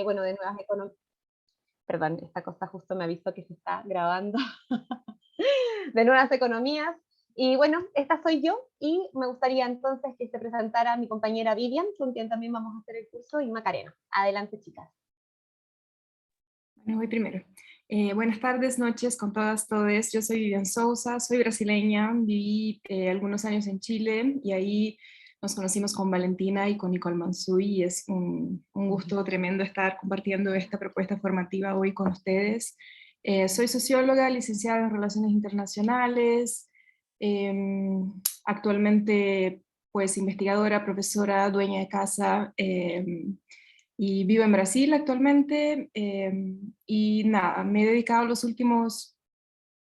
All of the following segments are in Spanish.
bueno, de nuevas economías. Perdón, esta cosa justo me avisó que se está grabando. De nuevas economías. Y bueno, esta soy yo, y me gustaría entonces que se presentara mi compañera Vivian, con quien también vamos a hacer el curso, y Macarena. Adelante, chicas. Bueno, voy primero. Buenas tardes, noches con todas, todes. Yo soy Vivian Sousa, soy brasileña, viví algunos años en Chile y ahí nos conocimos con Valentina y con Nicole Mansuy, y es un gusto tremendo estar compartiendo esta propuesta formativa hoy con ustedes. Soy socióloga, licenciada en Relaciones Internacionales, actualmente pues investigadora, profesora, dueña de casa, y vivo en Brasil actualmente, y nada, me he dedicado los últimos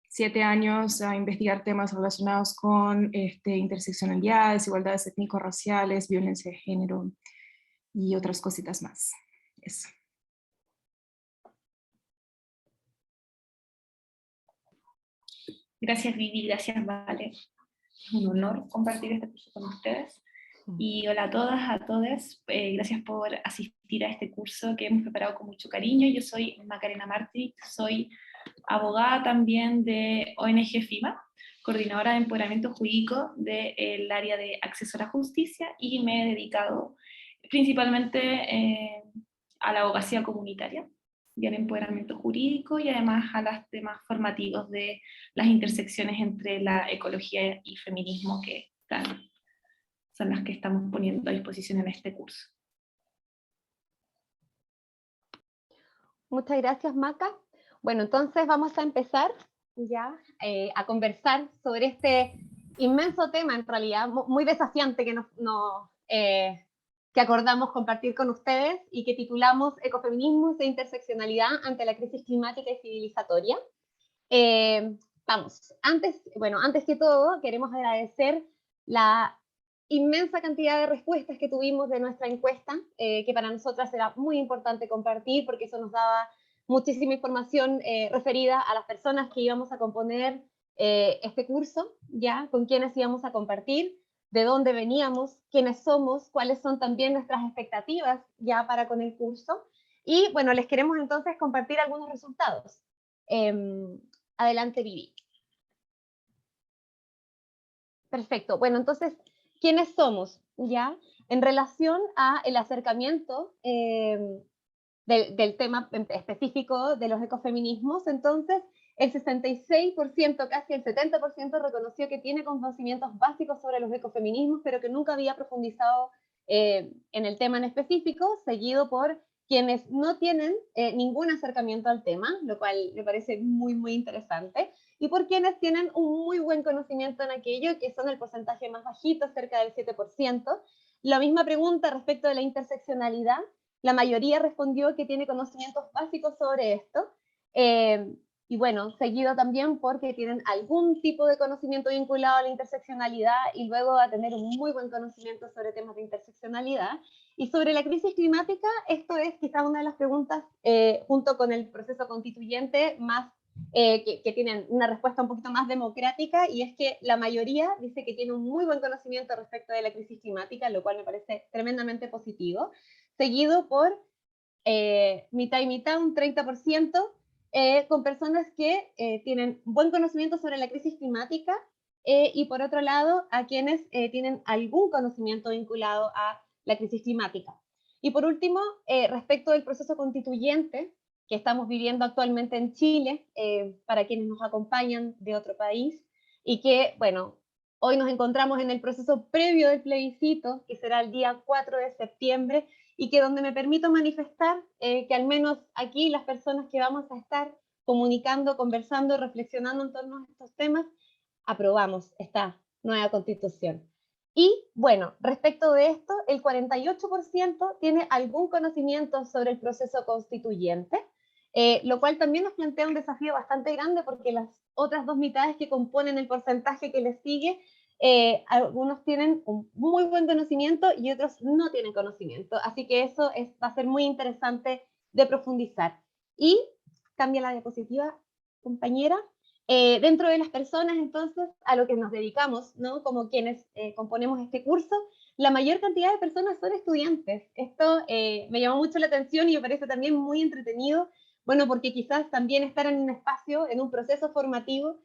7 años a investigar temas relacionados con interseccionalidad, desigualdades étnico-raciales, violencia de género y otras cositas más. Eso. Gracias, Vivi, gracias, Vale. Es un honor compartir este curso con ustedes. Y hola a todas, a todos. Gracias por asistir a este curso que hemos preparado con mucho cariño. Yo soy Macarena Martí, soy abogada también de ONG FIMA, coordinadora de empoderamiento jurídico del área de acceso a la justicia, y me he dedicado principalmente a la abogacía comunitaria y al empoderamiento jurídico, y además a los temas formativos de las intersecciones entre la ecología y feminismo, que son las que estamos poniendo a disposición en este curso. Muchas gracias, Maca. Bueno, entonces vamos a empezar ya a conversar sobre este inmenso tema, en realidad, muy desafiante que acordamos compartir con ustedes, y que titulamos Ecofeminismos e interseccionalidad ante la crisis climática y civilizatoria. Antes que todo, queremos agradecer la inmensa cantidad de respuestas que tuvimos de nuestra encuesta, que para nosotras era muy importante compartir, porque eso nos daba muchísima información referida a las personas que íbamos a componer este curso, ya, con quienes íbamos a compartir, de dónde veníamos, quiénes somos, cuáles son también nuestras expectativas ya para con el curso. Y bueno, les queremos entonces compartir algunos resultados. Adelante, Vivi. Perfecto. Bueno, entonces, ¿quiénes somos? ¿Ya? En relación a el acercamiento del tema específico de los ecofeminismos, entonces, el 66%, casi el 70%, reconoció que tiene conocimientos básicos sobre los ecofeminismos, pero que nunca había profundizado en el tema en específico, seguido por quienes no tienen ningún acercamiento al tema, lo cual me parece muy, muy interesante, y por quienes tienen un muy buen conocimiento en aquello, que son el porcentaje más bajito, cerca del 7%. La misma pregunta respecto de la interseccionalidad, la mayoría respondió que tiene conocimientos básicos sobre esto, y bueno, seguido también porque tienen algún tipo de conocimiento vinculado a la interseccionalidad, y luego a tener un muy buen conocimiento sobre temas de interseccionalidad. Y sobre la crisis climática, esto es quizás una de las preguntas, junto con el proceso constituyente, más que tienen una respuesta un poquito más democrática, y es que la mayoría dice que tiene un muy buen conocimiento respecto de la crisis climática, lo cual me parece tremendamente positivo, seguido por mitad y mitad, un 30%, con personas que tienen buen conocimiento sobre la crisis climática, y por otro lado, a quienes tienen algún conocimiento vinculado a la crisis climática. Y por último, respecto del proceso constituyente que estamos viviendo actualmente en Chile, para quienes nos acompañan de otro país, y que, bueno, hoy nos encontramos en el proceso previo del plebiscito, que será el día 4 de septiembre, y que donde me permito manifestar que al menos aquí las personas que vamos a estar comunicando, conversando, reflexionando en torno a estos temas, aprobamos esta nueva constitución. Y bueno, respecto de esto, el 48% tiene algún conocimiento sobre el proceso constituyente, lo cual también nos plantea un desafío bastante grande, porque las otras dos mitades que componen el porcentaje que les sigue, algunos tienen un muy buen conocimiento y otros no tienen conocimiento. Así que eso va a ser muy interesante de profundizar. Y cambia la diapositiva, compañera. Dentro de las personas, entonces, a lo que nos dedicamos, ¿no? Como quienes componemos este curso, la mayor cantidad de personas son estudiantes. Esto me llamó mucho la atención y me parece también muy entretenido, bueno, porque quizás también estar en un espacio, en un proceso formativo,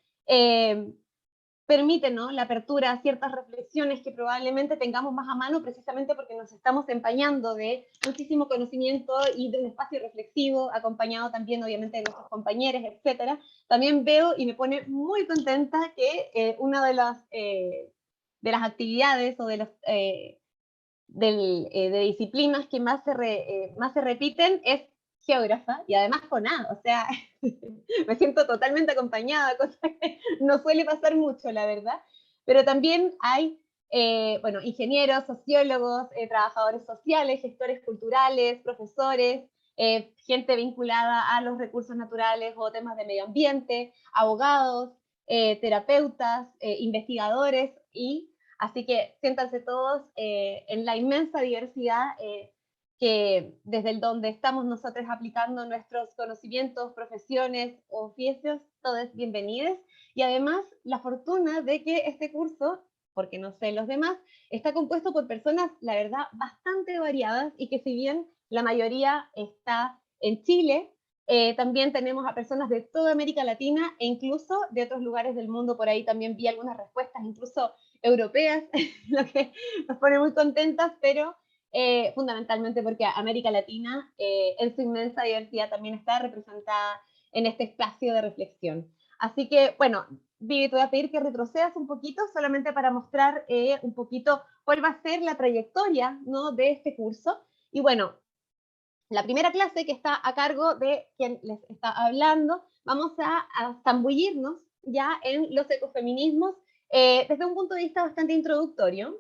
permite, ¿no?, la apertura a ciertas reflexiones que probablemente tengamos más a mano precisamente porque nos estamos empañando de muchísimo conocimiento y de un espacio reflexivo, acompañado también obviamente de nuestros compañeros, etcétera. También veo y me pone muy contenta que una de las actividades o de los de disciplinas que más se repiten es geógrafa, y además con A, o sea, me siento totalmente acompañada, cosa que no suele pasar mucho, la verdad. Pero también hay, bueno, ingenieros, sociólogos, trabajadores sociales, gestores culturales, profesores, gente vinculada a los recursos naturales o temas de medio ambiente, abogados, terapeutas, investigadores, y así que siéntanse todos en la inmensa diversidad que desde el donde estamos nosotros aplicando nuestros conocimientos, profesiones, oficios, todos bienvenidos. Y además la fortuna de que este curso, porque no sé los demás, está compuesto por personas, la verdad, bastante variadas, y que si bien la mayoría está en Chile, también tenemos a personas de toda América Latina e incluso de otros lugares del mundo. Por ahí también vi algunas respuestas, incluso europeas, lo que nos pone muy contentas, pero fundamentalmente porque América Latina en su inmensa diversidad también está representada en este espacio de reflexión. Así que, bueno, Vivi, te voy a pedir que retrocedas un poquito solamente para mostrar un poquito cuál va a ser la trayectoria, ¿no?, de este curso. Y bueno, la primera clase, que está a cargo de quien les está hablando, vamos a zambullirnos ya en los ecofeminismos desde un punto de vista bastante introductorio.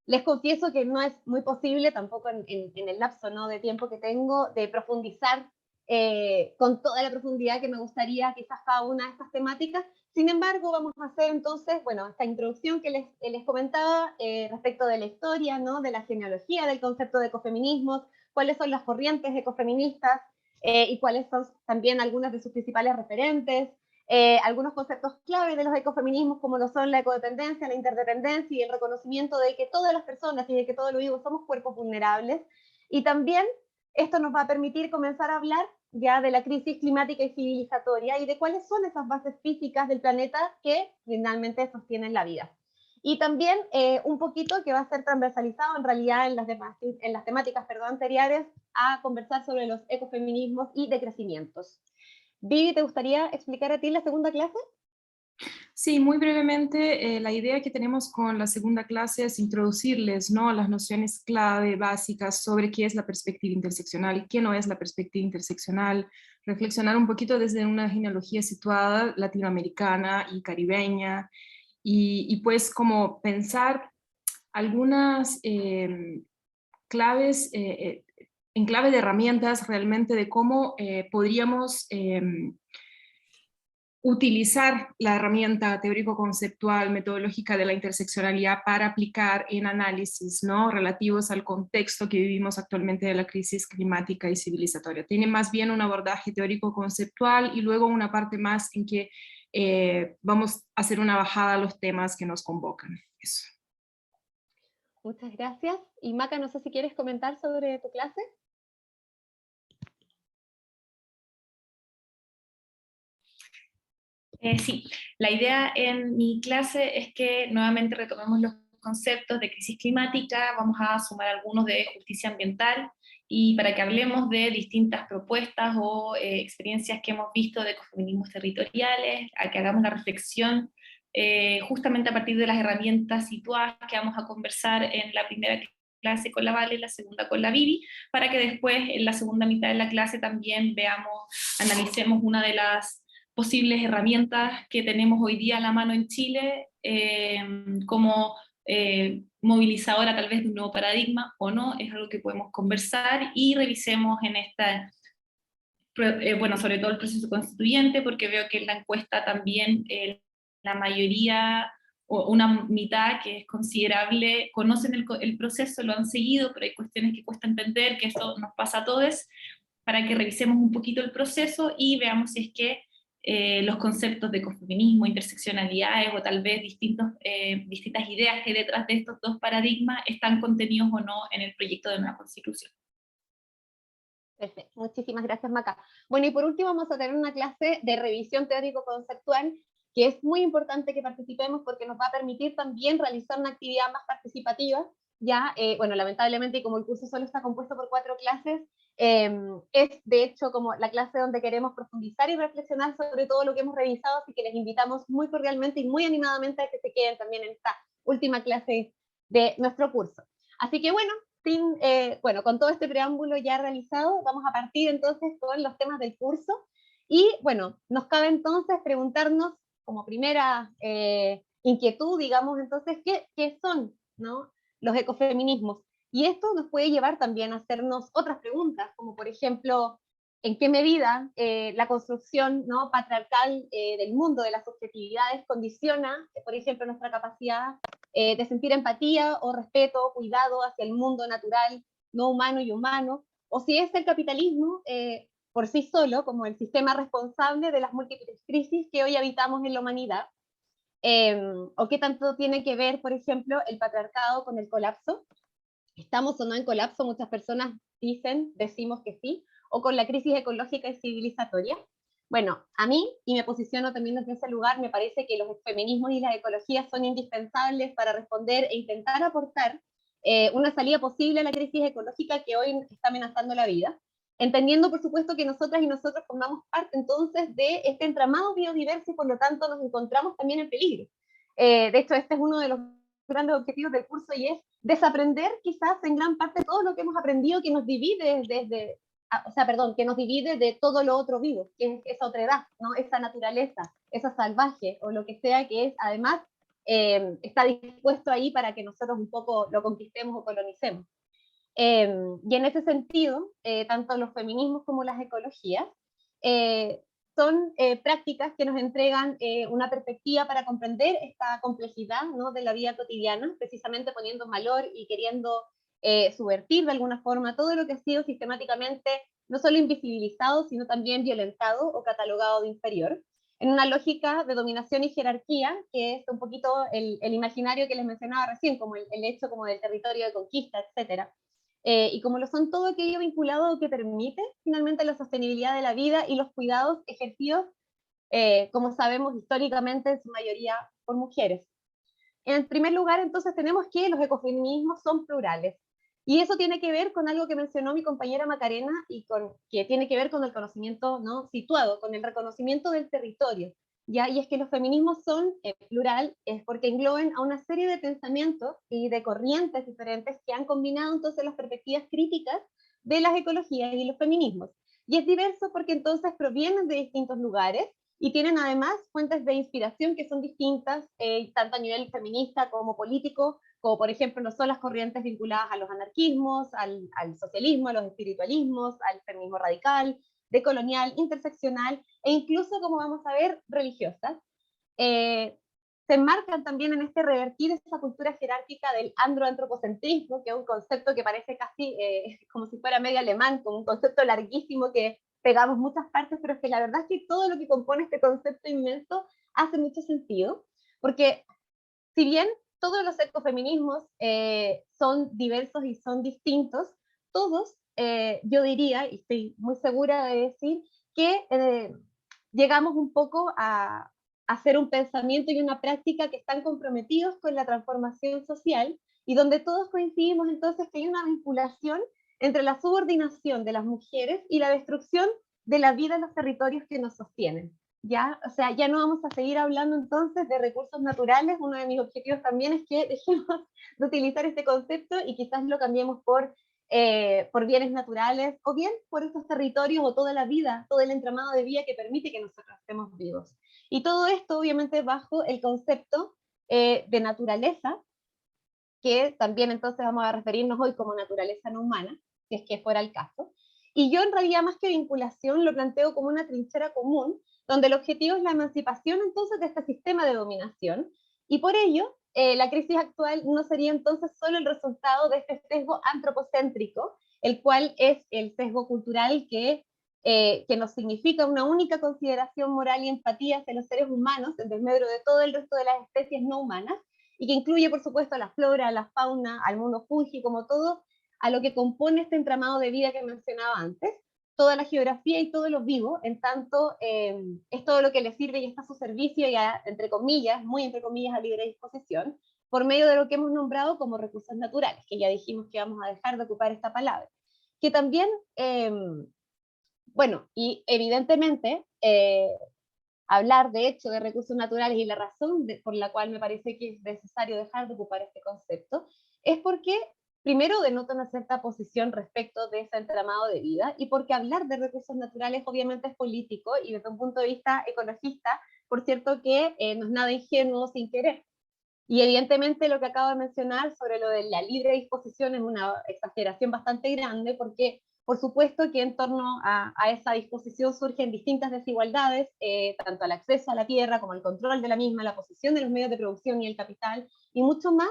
Les confieso que no es muy posible tampoco en el lapso, ¿no?, de tiempo que tengo de profundizar con toda la profundidad que me gustaría quizás cada una de estas temáticas. Sin embargo, vamos a hacer entonces, bueno, esta introducción que les comentaba respecto de la historia, ¿no?, de la genealogía del concepto de ecofeminismos, cuáles son las corrientes ecofeministas y cuáles son también algunas de sus principales referentes, algunos conceptos clave de los ecofeminismos como lo son la ecodependencia, la interdependencia y el reconocimiento de que todas las personas y de que todo lo vivo somos cuerpos vulnerables. Y también esto nos va a permitir comenzar a hablar ya de la crisis climática y civilizatoria y de cuáles son esas bases físicas del planeta que finalmente sostienen la vida. Y también un poquito que va a ser transversalizado en realidad en las temáticas anteriores a conversar sobre los ecofeminismos y decrecimientos. Vivi, ¿te gustaría explicar a ti la segunda clase? Sí, muy brevemente, la idea que tenemos con la segunda clase es introducirles, ¿no?, las nociones clave, básicas sobre qué es la perspectiva interseccional, qué no es la perspectiva interseccional, reflexionar un poquito desde una genealogía situada latinoamericana y caribeña, y pues como pensar algunas claves, en clave de herramientas realmente de cómo podríamos utilizar la herramienta teórico-conceptual, metodológica de la interseccionalidad para aplicar en análisis, ¿no?, relativos al contexto que vivimos actualmente de la crisis climática y civilizatoria. Tiene más bien un abordaje teórico-conceptual y luego una parte más en que vamos a hacer una bajada a los temas que nos convocan. Eso. Muchas gracias. Y Maca, no sé si quieres comentar sobre tu clase. Sí, la idea en mi clase es que nuevamente retomemos los conceptos de crisis climática, vamos a sumar algunos de justicia ambiental, y para que hablemos de distintas propuestas o experiencias que hemos visto de ecofeminismos territoriales, a que hagamos la reflexión justamente a partir de las herramientas situadas que vamos a conversar en la primera clase con la Vale, la segunda con la Vivi, para que después en la segunda mitad de la clase también analicemos una de las posibles herramientas que tenemos hoy día a la mano en Chile como movilizadora tal vez de un nuevo paradigma o no, es algo que podemos conversar y revisemos en esta, bueno, sobre todo el proceso constituyente, porque veo que en la encuesta también la mayoría o una mitad que es considerable conocen el proceso, lo han seguido, pero hay cuestiones que cuesta entender, que eso nos pasa a todos, para que revisemos un poquito el proceso y veamos si es que los conceptos de ecofeminismo, interseccionalidades, o tal vez distintas ideas que detrás de estos dos paradigmas están contenidos o no en el proyecto de nueva Constitución. Perfecto, muchísimas gracias, Maca. Bueno, y por último vamos a tener una clase de revisión teórico-conceptual, que es muy importante que participemos porque nos va a permitir también realizar una actividad más participativa. Ya, bueno, lamentablemente, y como el curso solo está compuesto por 4 clases, es de hecho como la clase donde queremos profundizar y reflexionar sobre todo lo que hemos revisado, así que les invitamos muy cordialmente y muy animadamente a que se queden también en esta última clase de nuestro curso. Así que bueno, bueno, con todo este preámbulo ya realizado, vamos a partir entonces con los temas del curso. Y bueno, nos cabe entonces preguntarnos como primera inquietud, digamos, entonces, ¿qué son, ¿no?, los ecofeminismos? Y esto nos puede llevar también a hacernos otras preguntas, como por ejemplo, ¿en qué medida la construcción, ¿no?, patriarcal del mundo, de las subjetividades, condiciona, por ejemplo, nuestra capacidad de sentir empatía o respeto, cuidado hacia el mundo natural, no humano y humano? O si es el capitalismo por sí solo, como el sistema responsable de las múltiples crisis que hoy habitamos en la humanidad, o qué tanto tiene que ver, por ejemplo, el patriarcado con el colapso. ¿Estamos o no en colapso? Muchas personas decimos que sí, o con la crisis ecológica y civilizatoria. Bueno, a mí, y me posiciono también desde ese lugar, me parece que los feminismos y las ecologías son indispensables para responder e intentar aportar una salida posible a la crisis ecológica que hoy está amenazando la vida, entendiendo por supuesto que nosotras y nosotros formamos parte entonces de este entramado biodiverso y por lo tanto nos encontramos también en peligro. De hecho, este es uno de los grandes objetivos del curso, y es desaprender quizás en gran parte todo lo que hemos aprendido que nos divide que nos divide de todo lo otro vivo, que es esa otredad, ¿no?, esa naturaleza, esa salvaje, o lo que sea que es, además, está dispuesto ahí para que nosotros un poco lo conquistemos o colonicemos. Y en ese sentido, tanto los feminismos como las ecologías son prácticas que nos entregan una perspectiva para comprender esta complejidad, ¿no?, de la vida cotidiana, precisamente poniendo en valor y queriendo subvertir de alguna forma todo lo que ha sido sistemáticamente no solo invisibilizado, sino también violentado o catalogado de inferior, en una lógica de dominación y jerarquía, que es un poquito el imaginario que les mencionaba recién, como el hecho como del territorio de conquista, etcétera. Y como lo son todo aquello vinculado que permite finalmente la sostenibilidad de la vida y los cuidados ejercidos, como sabemos históricamente, en su mayoría por mujeres. En primer lugar, entonces, tenemos que los ecofeminismos son plurales. Y eso tiene que ver con algo que mencionó mi compañera Macarena, y que tiene que ver con el conocimiento, ¿no?, situado, con el reconocimiento del territorio. ¿Ya? Y es que los feminismos son plural, es porque engloben a una serie de pensamientos y de corrientes diferentes que han combinado entonces las perspectivas críticas de las ecologías y los feminismos. Y es diverso porque entonces provienen de distintos lugares y tienen además fuentes de inspiración que son distintas, tanto a nivel feminista como político, como por ejemplo no son las corrientes vinculadas a los anarquismos, al socialismo, a los espiritualismos, al feminismo radical, decolonial, interseccional, e incluso, como vamos a ver, religiosas. Se enmarcan también en este revertir esa cultura jerárquica del androantropocentrismo, que es un concepto que parece casi como si fuera medio alemán, como un concepto larguísimo que pegamos muchas partes, pero es que la verdad es que todo lo que compone este concepto inmenso hace mucho sentido, porque si bien todos los ecofeminismos son diversos y son distintos, todos, yo diría, y estoy muy segura de decir, que llegamos un poco a hacer un pensamiento y una práctica que están comprometidos con la transformación social, y donde todos coincidimos entonces que hay una vinculación entre la subordinación de las mujeres y la destrucción de la vida en los territorios que nos sostienen. ¿Ya? O sea, ya no vamos a seguir hablando entonces de recursos naturales. Uno de mis objetivos también es que dejemos de utilizar este concepto y quizás lo cambiemos por bienes naturales, o bien por estos territorios o toda la vida, todo el entramado de vida que permite que nosotros estemos vivos. Y todo esto obviamente bajo el concepto de naturaleza, que también entonces vamos a referirnos hoy como naturaleza no humana, si es que fuera el caso. Y yo en realidad, más que vinculación, lo planteo como una trinchera común, donde el objetivo es la emancipación entonces de este sistema de dominación, y por ello la crisis actual no sería entonces solo el resultado de este sesgo antropocéntrico, el cual es el sesgo cultural que que nos significa una única consideración moral y empatía hacia los seres humanos, en desmedro de todo el resto de las especies no humanas, y que incluye, por supuesto, a la flora, a la fauna, al mundo fungi, como todo, a lo que compone este entramado de vida que mencionaba antes, toda la geografía y todo lo vivo, en tanto es todo lo que le sirve y está a su servicio y a, entre comillas, muy entre comillas, a libre disposición, por medio de lo que hemos nombrado como recursos naturales, que ya dijimos que vamos a dejar de ocupar esta palabra. Que también, bueno, y evidentemente, hablar de hecho de recursos naturales y la razón por la cual me parece que es necesario dejar de ocupar este concepto, es porque primero denota una cierta posición respecto de ese entramado de vida, y porque hablar de recursos naturales obviamente es político, y desde un punto de vista ecologista, por cierto que no es nada ingenuo sin querer. Y evidentemente lo que acabo de mencionar sobre lo de la libre disposición es una exageración bastante grande, porque por supuesto que en torno a esa disposición surgen distintas desigualdades, tanto al acceso a la tierra como al control de la misma, la posición de los medios de producción y el capital, y mucho más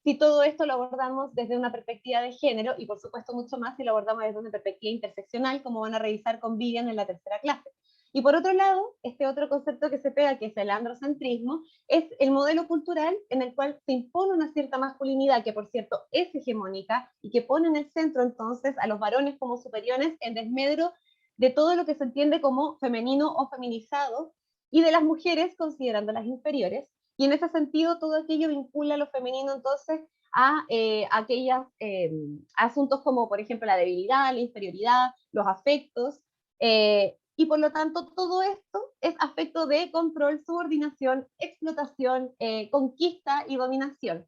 si todo esto lo abordamos desde una perspectiva de género, y por supuesto mucho más si lo abordamos desde una perspectiva interseccional, como van a revisar con Vivian en la tercera clase. Y por otro lado, este otro concepto que se pega, que es el androcentrismo, es el modelo cultural en el cual se impone una cierta masculinidad, que por cierto es hegemónica, y que pone en el centro entonces a los varones como superiores en desmedro de todo lo que se entiende como femenino o feminizado, y de las mujeres considerándolas inferiores. Y en ese sentido todo aquello vincula lo femenino entonces a aquellos asuntos como por ejemplo la debilidad, la inferioridad, los afectos, y por lo tanto todo esto es aspecto de control, subordinación, explotación, conquista y dominación.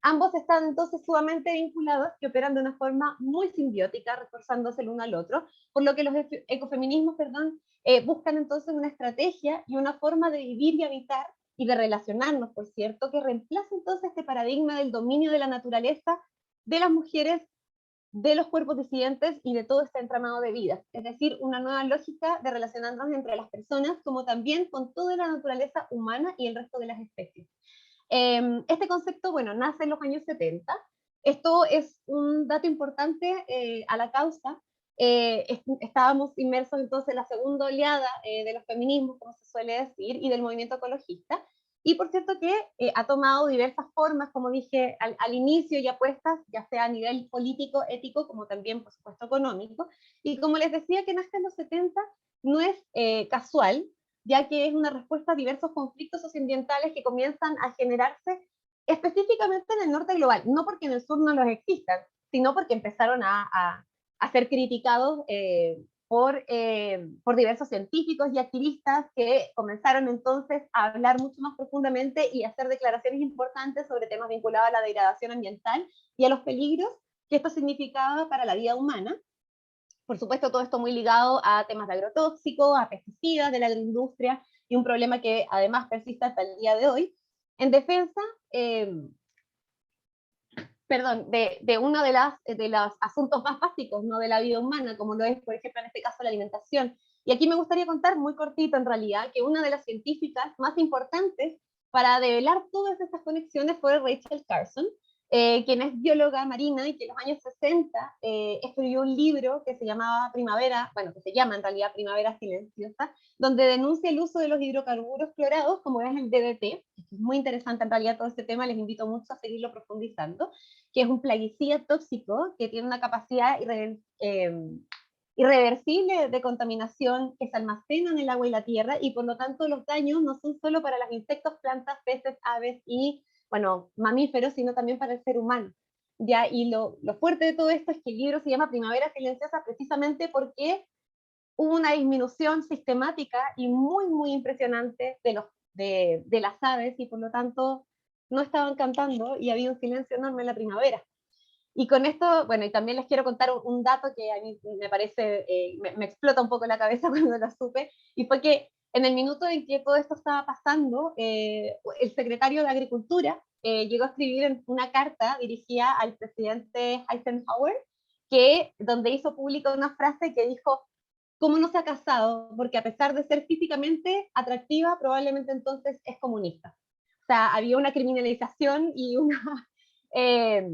Ambos están entonces sumamente vinculados, que operan de una forma muy simbiótica, reforzándose el uno al otro, por lo que los ecofeminismos, buscan entonces una estrategia y una forma de vivir y habitar y de relacionarnos, por cierto, que reemplaza entonces este paradigma del dominio de la naturaleza, de las mujeres, de los cuerpos disidentes y de todo este entramado de vida. Es decir, una nueva lógica de relacionarnos entre las personas, como también con toda la naturaleza humana y el resto de las especies. Este concepto, bueno, nace en los años 70. Esto es un dato importante a la causa. Estábamos inmersos entonces en la segunda oleada de los feminismos, como se suele decir, y del movimiento ecologista. Y por cierto que ha tomado diversas formas, como dije al inicio, y apuestas, ya sea a nivel político, ético, como también, por supuesto, económico. Y como les decía, que nace en los 70 no es casual, ya que es una respuesta a diversos conflictos socioambientales que comienzan a generarse específicamente en el norte global, no porque en el sur no los existan, sino porque empezaron a ser criticados por diversos científicos y activistas que comenzaron entonces a hablar mucho más profundamente y a hacer declaraciones importantes sobre temas vinculados a la degradación ambiental y a los peligros que esto significaba para la vida humana. Por supuesto, todo esto muy ligado a temas de agrotóxicos, a pesticidas de la agroindustria, y un problema que además persiste hasta el día de hoy, en defensa de uno de los asuntos más básicos, ¿no?, de la vida humana, como lo es, por ejemplo, en este caso, la alimentación. Y aquí me gustaría contar muy cortito, en realidad, que una de las científicas más importantes para develar todas estas conexiones fue Rachel Carson, quien es bióloga marina y que en los años 60 escribió un libro que se llamaba Primavera, bueno, que se llama en realidad Primavera Silenciosa, donde denuncia el uso de los hidrocarburos clorados, como es el DDT. Es muy interesante en realidad todo este tema, les invito mucho a seguirlo profundizando, que es un plaguicida tóxico que tiene una capacidad irreversible de contaminación, que se almacena en el agua y la tierra, y por lo tanto los daños no son solo para los insectos, plantas, peces, aves y, bueno, mamíferos, sino también para el ser humano. ¿Ya? Y lo fuerte de todo esto es que el libro se llama Primavera Silenciosa precisamente porque hubo una disminución sistemática y muy, muy impresionante de las aves, y por lo tanto no estaban cantando y había un silencio enorme en la primavera. Y con esto, bueno, y también les quiero contar un dato que a mí me parece, me explota un poco la cabeza cuando lo supe, y fue que en el minuto en que todo esto estaba pasando, el secretario de Agricultura llegó a escribir una carta dirigida al presidente Eisenhower, donde hizo pública una frase que dijo: ¿cómo no se ha casado? Porque a pesar de ser físicamente atractiva, probablemente entonces es comunista. O sea, había una criminalización y eh,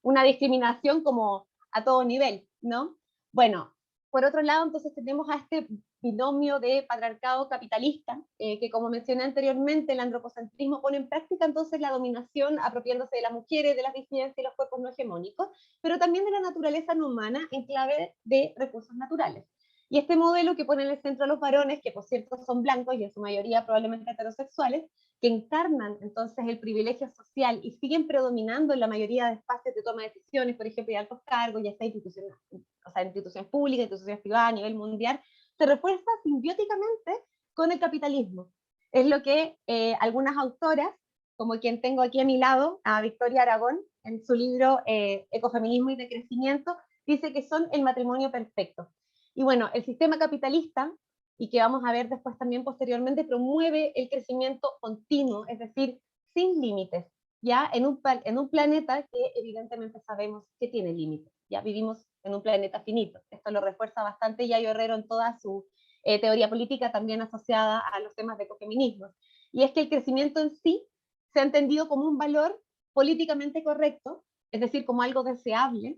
una discriminación como a todo nivel, ¿no? Bueno, por otro lado, entonces tenemos a este binomio de patriarcado capitalista, que como mencioné anteriormente, el antropocentrismo pone en práctica entonces la dominación apropiándose de las mujeres, de las disidencias y los cuerpos no hegemónicos, pero también de la naturaleza no humana en clave de recursos naturales. Y este modelo que pone en el centro a los varones, que por cierto son blancos y en su mayoría probablemente heterosexuales, que encarnan entonces el privilegio social y siguen predominando en la mayoría de espacios de toma de decisiones, por ejemplo, de altos cargos, ya sea instituciones, o sea, instituciones públicas, instituciones privadas a nivel mundial, se refuerza simbióticamente con el capitalismo. Es lo que algunas autoras, como quien tengo aquí a mi lado, a Victoria Aragón, en su libro Ecofeminismo y Decrecimiento, dice que son el matrimonio perfecto. Y bueno, el sistema capitalista, y que vamos a ver después también posteriormente, promueve el crecimiento continuo, es decir, sin límites, ya en un planeta que evidentemente sabemos que tiene límites. Ya vivimos en un planeta finito. Esto lo refuerza bastante Yayo Herrero en toda su teoría política, también asociada a los temas de ecofeminismo. Y es que el crecimiento en sí se ha entendido como un valor políticamente correcto, es decir, como algo deseable,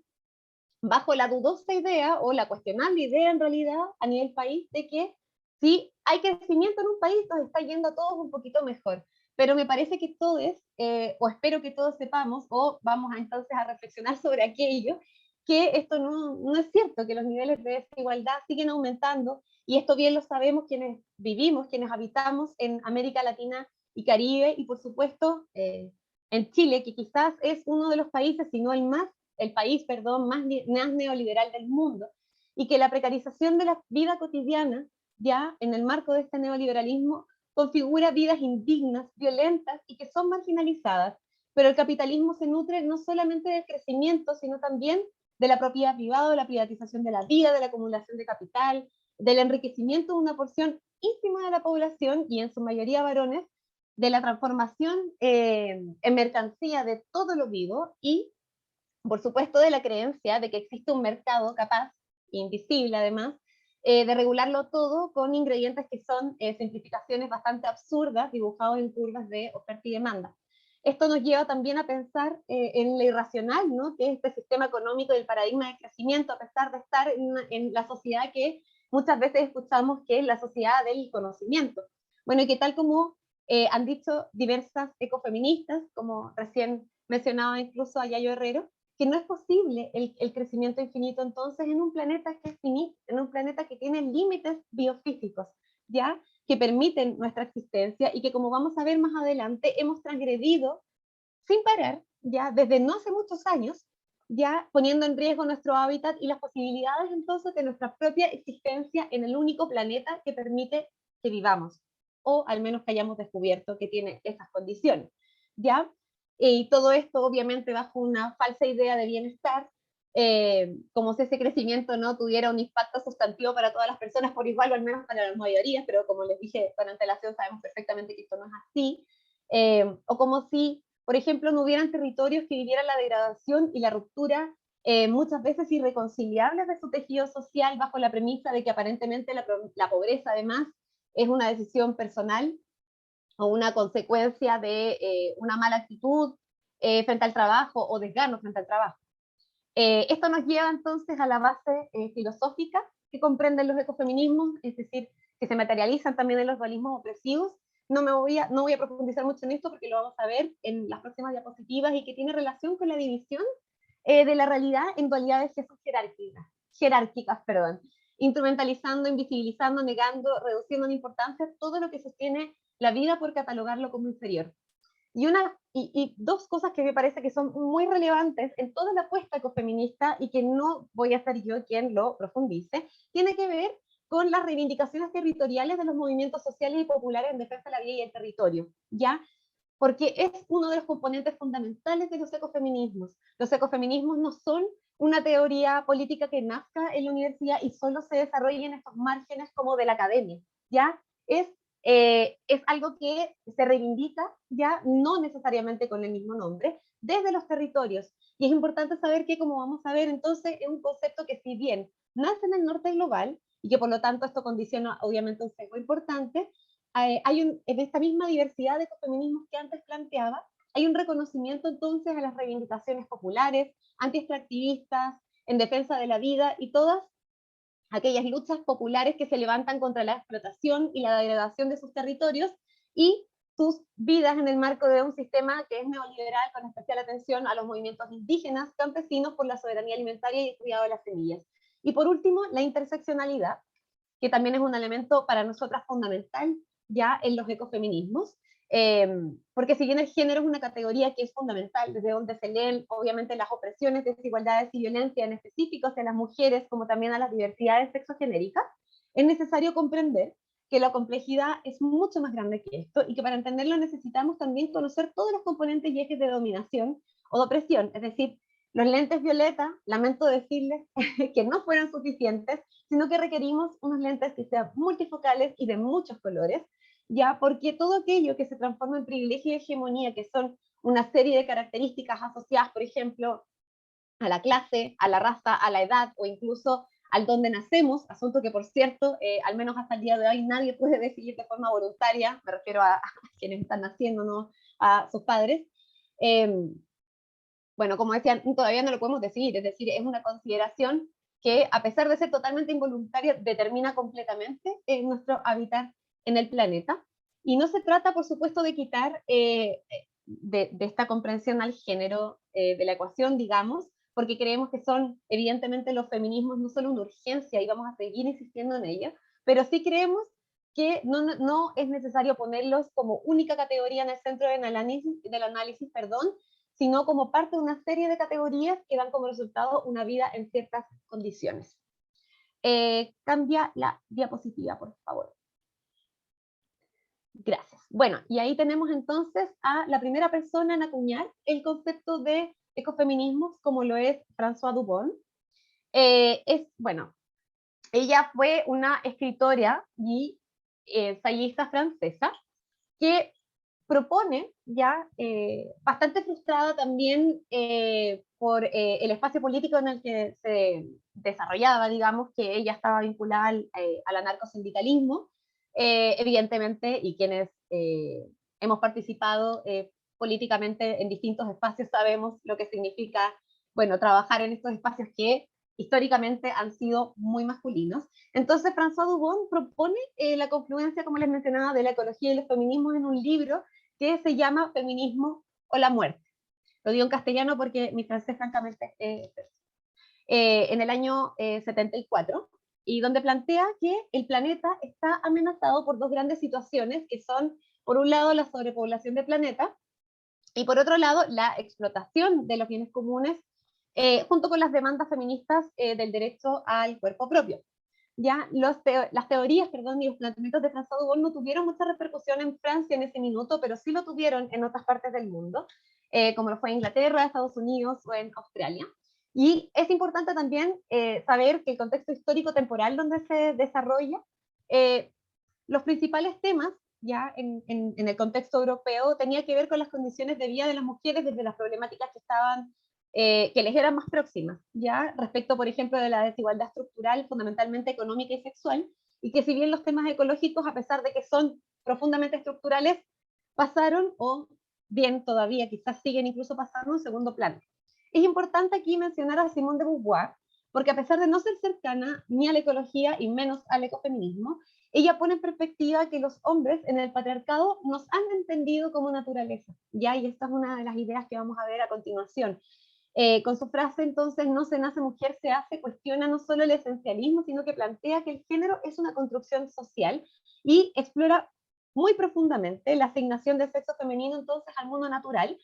bajo la dudosa idea o la cuestionable idea en realidad a nivel país de que si hay crecimiento en un país nos está yendo a todos un poquito mejor. Pero me parece que todos, o espero que todos sepamos, o vamos a, entonces a reflexionar sobre aquello, que esto no es cierto, que los niveles de desigualdad siguen aumentando, y esto bien lo sabemos quienes vivimos, quienes habitamos en América Latina y Caribe, y por supuesto en Chile, que quizás es uno de los países, si no el país, perdón, más neoliberal del mundo, y que la precarización de la vida cotidiana, ya en el marco de este neoliberalismo, configura vidas indignas, violentas y que son marginalizadas. Pero el capitalismo se nutre no solamente del crecimiento, sino también de la propiedad privada, de la privatización de la vida, de la acumulación de capital, del enriquecimiento de una porción ínfima de la población, y en su mayoría varones, de la transformación en mercancía de todo lo vivo y, por supuesto, de la creencia de que existe un mercado capaz, invisible además, de regularlo todo con ingredientes que son simplificaciones bastante absurdas, dibujados en curvas de oferta y demanda. Esto nos lleva también a pensar en lo irracional, ¿no?, que es este sistema económico del paradigma de crecimiento, a pesar de estar en la sociedad que muchas veces escuchamos que es la sociedad del conocimiento. Bueno, y que tal como han dicho diversas ecofeministas, como recién mencionaba incluso a Yayo Herrero, que no es posible el crecimiento infinito entonces en un planeta que es finito, en un planeta que tiene límites biofísicos, ¿ya?, que permiten nuestra existencia y que, como vamos a ver más adelante, hemos transgredido sin parar, ya desde no hace muchos años, ya poniendo en riesgo nuestro hábitat y las posibilidades entonces de nuestra propia existencia en el único planeta que permite que vivamos, o al menos que hayamos descubierto que tiene esas condiciones, ¿ya? Y todo esto obviamente bajo una falsa idea de bienestar, como si ese crecimiento no tuviera un impacto sustantivo para todas las personas por igual, o al menos para las mayorías, pero como les dije con antelación, sabemos perfectamente que esto no es así, o como si, por ejemplo, no hubieran territorios que vivieran la degradación y la ruptura muchas veces irreconciliables de su tejido social, bajo la premisa de que aparentemente la pobreza además es una decisión personal o una consecuencia de una mala actitud frente al trabajo o desgano frente al trabajo. Esto nos lleva entonces a la base filosófica que comprenden los ecofeminismos, es decir, que se materializan también en los dualismos opresivos. No voy a profundizar mucho en esto porque lo vamos a ver en las próximas diapositivas, y que tiene relación con la división de la realidad en dualidades que son jerárquicas, instrumentalizando, invisibilizando, negando, reduciendo en importancia todo lo que sostiene la vida por catalogarlo como inferior. Y dos cosas que me parece que son muy relevantes en toda la apuesta ecofeminista, y que no voy a ser yo quien lo profundice, tiene que ver con las reivindicaciones territoriales de los movimientos sociales y populares en defensa de la vida y el territorio, ¿ya? Porque es uno de los componentes fundamentales de los ecofeminismos. Los ecofeminismos no son una teoría política que nazca en la universidad y solo se desarrolla en estos márgenes como de la academia, ¿ya? Es algo que se reivindica, ya no necesariamente con el mismo nombre, desde los territorios. Y es importante saber que, como vamos a ver entonces, es un concepto que, si bien nace en el norte global, y que por lo tanto esto condiciona obviamente un sesgo importante, en esta misma diversidad de ecofeminismos que antes planteaba, hay un reconocimiento entonces a las reivindicaciones populares, antiextractivistas, en defensa de la vida, y todas aquellas luchas populares que se levantan contra la explotación y la degradación de sus territorios y sus vidas en el marco de un sistema que es neoliberal, con especial atención a los movimientos indígenas, campesinos, por la soberanía alimentaria y el cuidado de las semillas. Y por último, la interseccionalidad, que también es un elemento para nosotras fundamental ya en los ecofeminismos, porque si bien el género es una categoría que es fundamental, desde donde se leen obviamente las opresiones, desigualdades y violencia en específico hacia las mujeres, como también a las diversidades sexogenéricas, es necesario comprender que la complejidad es mucho más grande que esto, y que para entenderlo necesitamos también conocer todos los componentes y ejes de dominación o de opresión, es decir, los lentes violeta, lamento decirles que no fueron suficientes, sino que requerimos unos lentes que sean multifocales y de muchos colores, ya, porque todo aquello que se transforma en privilegio y hegemonía, que son una serie de características asociadas, por ejemplo, a la clase, a la raza, a la edad, o incluso al donde nacemos, asunto que, por cierto, al menos hasta el día de hoy nadie puede decidir de forma voluntaria, me refiero a quienes están naciendo, no a sus padres. Bueno, como decían, todavía no lo podemos decidir, es decir, es una consideración que, a pesar de ser totalmente involuntaria, determina completamente nuestro hábitat en el planeta. Y no se trata, por supuesto, de quitar de esta comprensión al género de la ecuación, digamos, porque creemos que son, evidentemente, los feminismos no solo una urgencia y vamos a seguir insistiendo en ello, pero sí creemos que no es necesario ponerlos como única categoría en el centro del análisis, sino como parte de una serie de categorías que dan como resultado una vida en ciertas condiciones. Cambia la diapositiva, por favor. Gracias. Bueno, y ahí tenemos entonces a la primera persona en acuñar el concepto de ecofeminismos, como lo es Françoise Dubon. Bueno, ella fue una escritora y ensayista francesa que propone, ya bastante frustrada también por el espacio político en el que se desarrollaba, digamos, que ella estaba vinculada al anarcosindicalismo, evidentemente, y quienes hemos participado políticamente en distintos espacios sabemos lo que significa, bueno, trabajar en estos espacios que históricamente han sido muy masculinos. Entonces, Françoise Dubon propone la confluencia, como les mencionaba, de la ecología y los feminismos en un libro que se llama Feminismo o la muerte. Lo digo en castellano porque mi francés francamente en el año 74, y donde plantea que el planeta está amenazado por dos grandes situaciones, que son, por un lado, la sobrepoblación del planeta, y por otro lado, la explotación de los bienes comunes, junto con las demandas feministas del derecho al cuerpo propio. Ya las teorías, perdón, y los planteamientos de Françoise Dubon no tuvieron mucha repercusión en Francia en ese minuto, pero sí lo tuvieron en otras partes del mundo, como lo fue en Inglaterra, Estados Unidos o en Australia. Y es importante también saber que el contexto histórico-temporal donde se desarrolla, los principales temas ya en el contexto europeo tenía que ver con las condiciones de vida de las mujeres desde las problemáticas que estaban que les eran más próximas, ya respecto, por ejemplo, de la desigualdad estructural, fundamentalmente económica y sexual, y que si bien los temas ecológicos, a pesar de que son profundamente estructurales, pasaron, o bien todavía quizás siguen incluso pasando, en segundo plano. Es importante aquí mencionar a Simone de Beauvoir, porque a pesar de no ser cercana ni a la ecología y menos al ecofeminismo, ella pone en perspectiva que los hombres en el patriarcado nos han entendido como naturaleza, ¿ya? Y esta es una de las ideas que vamos a ver a continuación. Con su frase, entonces, no se nace mujer, se hace, cuestiona no solo el esencialismo, sino que plantea que el género es una construcción social y explora muy profundamente la asignación del sexo femenino entonces al mundo natural,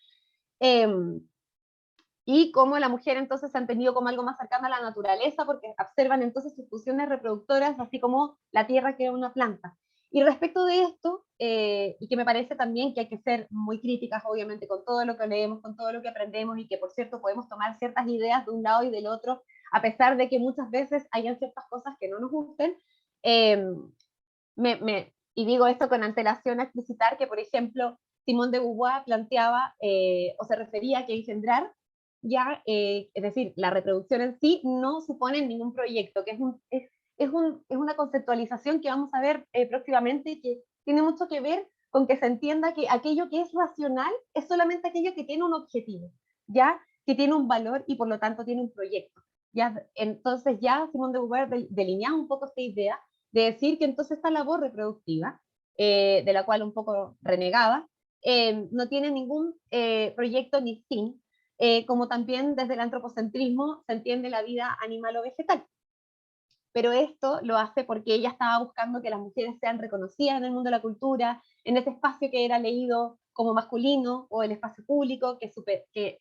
y cómo la mujer entonces se ha entendido como algo más cercano a la naturaleza, porque observan entonces sus funciones reproductoras, así como la tierra que es una planta. Y respecto de esto, y que me parece también que hay que ser muy críticas, obviamente, con todo lo que leemos, con todo lo que aprendemos, y que, por cierto, podemos tomar ciertas ideas de un lado y del otro, a pesar de que muchas veces hayan ciertas cosas que no nos gusten. Y digo esto con antelación a explicitar que, por ejemplo, Simone de Beauvoir planteaba o se refería a que engendrar ya, es decir, la reproducción en sí no supone ningún proyecto, que es una conceptualización que vamos a ver próximamente y que tiene mucho que ver con que se entienda que aquello que es racional es solamente aquello que tiene un objetivo, ya, que tiene un valor y por lo tanto tiene un proyecto. Ya, entonces ya Simone de Beauvoir delineaba un poco esta idea de decir que entonces esta labor reproductiva, de la cual un poco renegaba, no tiene ningún proyecto ni fin, como también desde el antropocentrismo se entiende la vida animal o vegetal. Pero esto lo hace porque ella estaba buscando que las mujeres sean reconocidas en el mundo de la cultura, en ese espacio que era leído como masculino, o el espacio público, que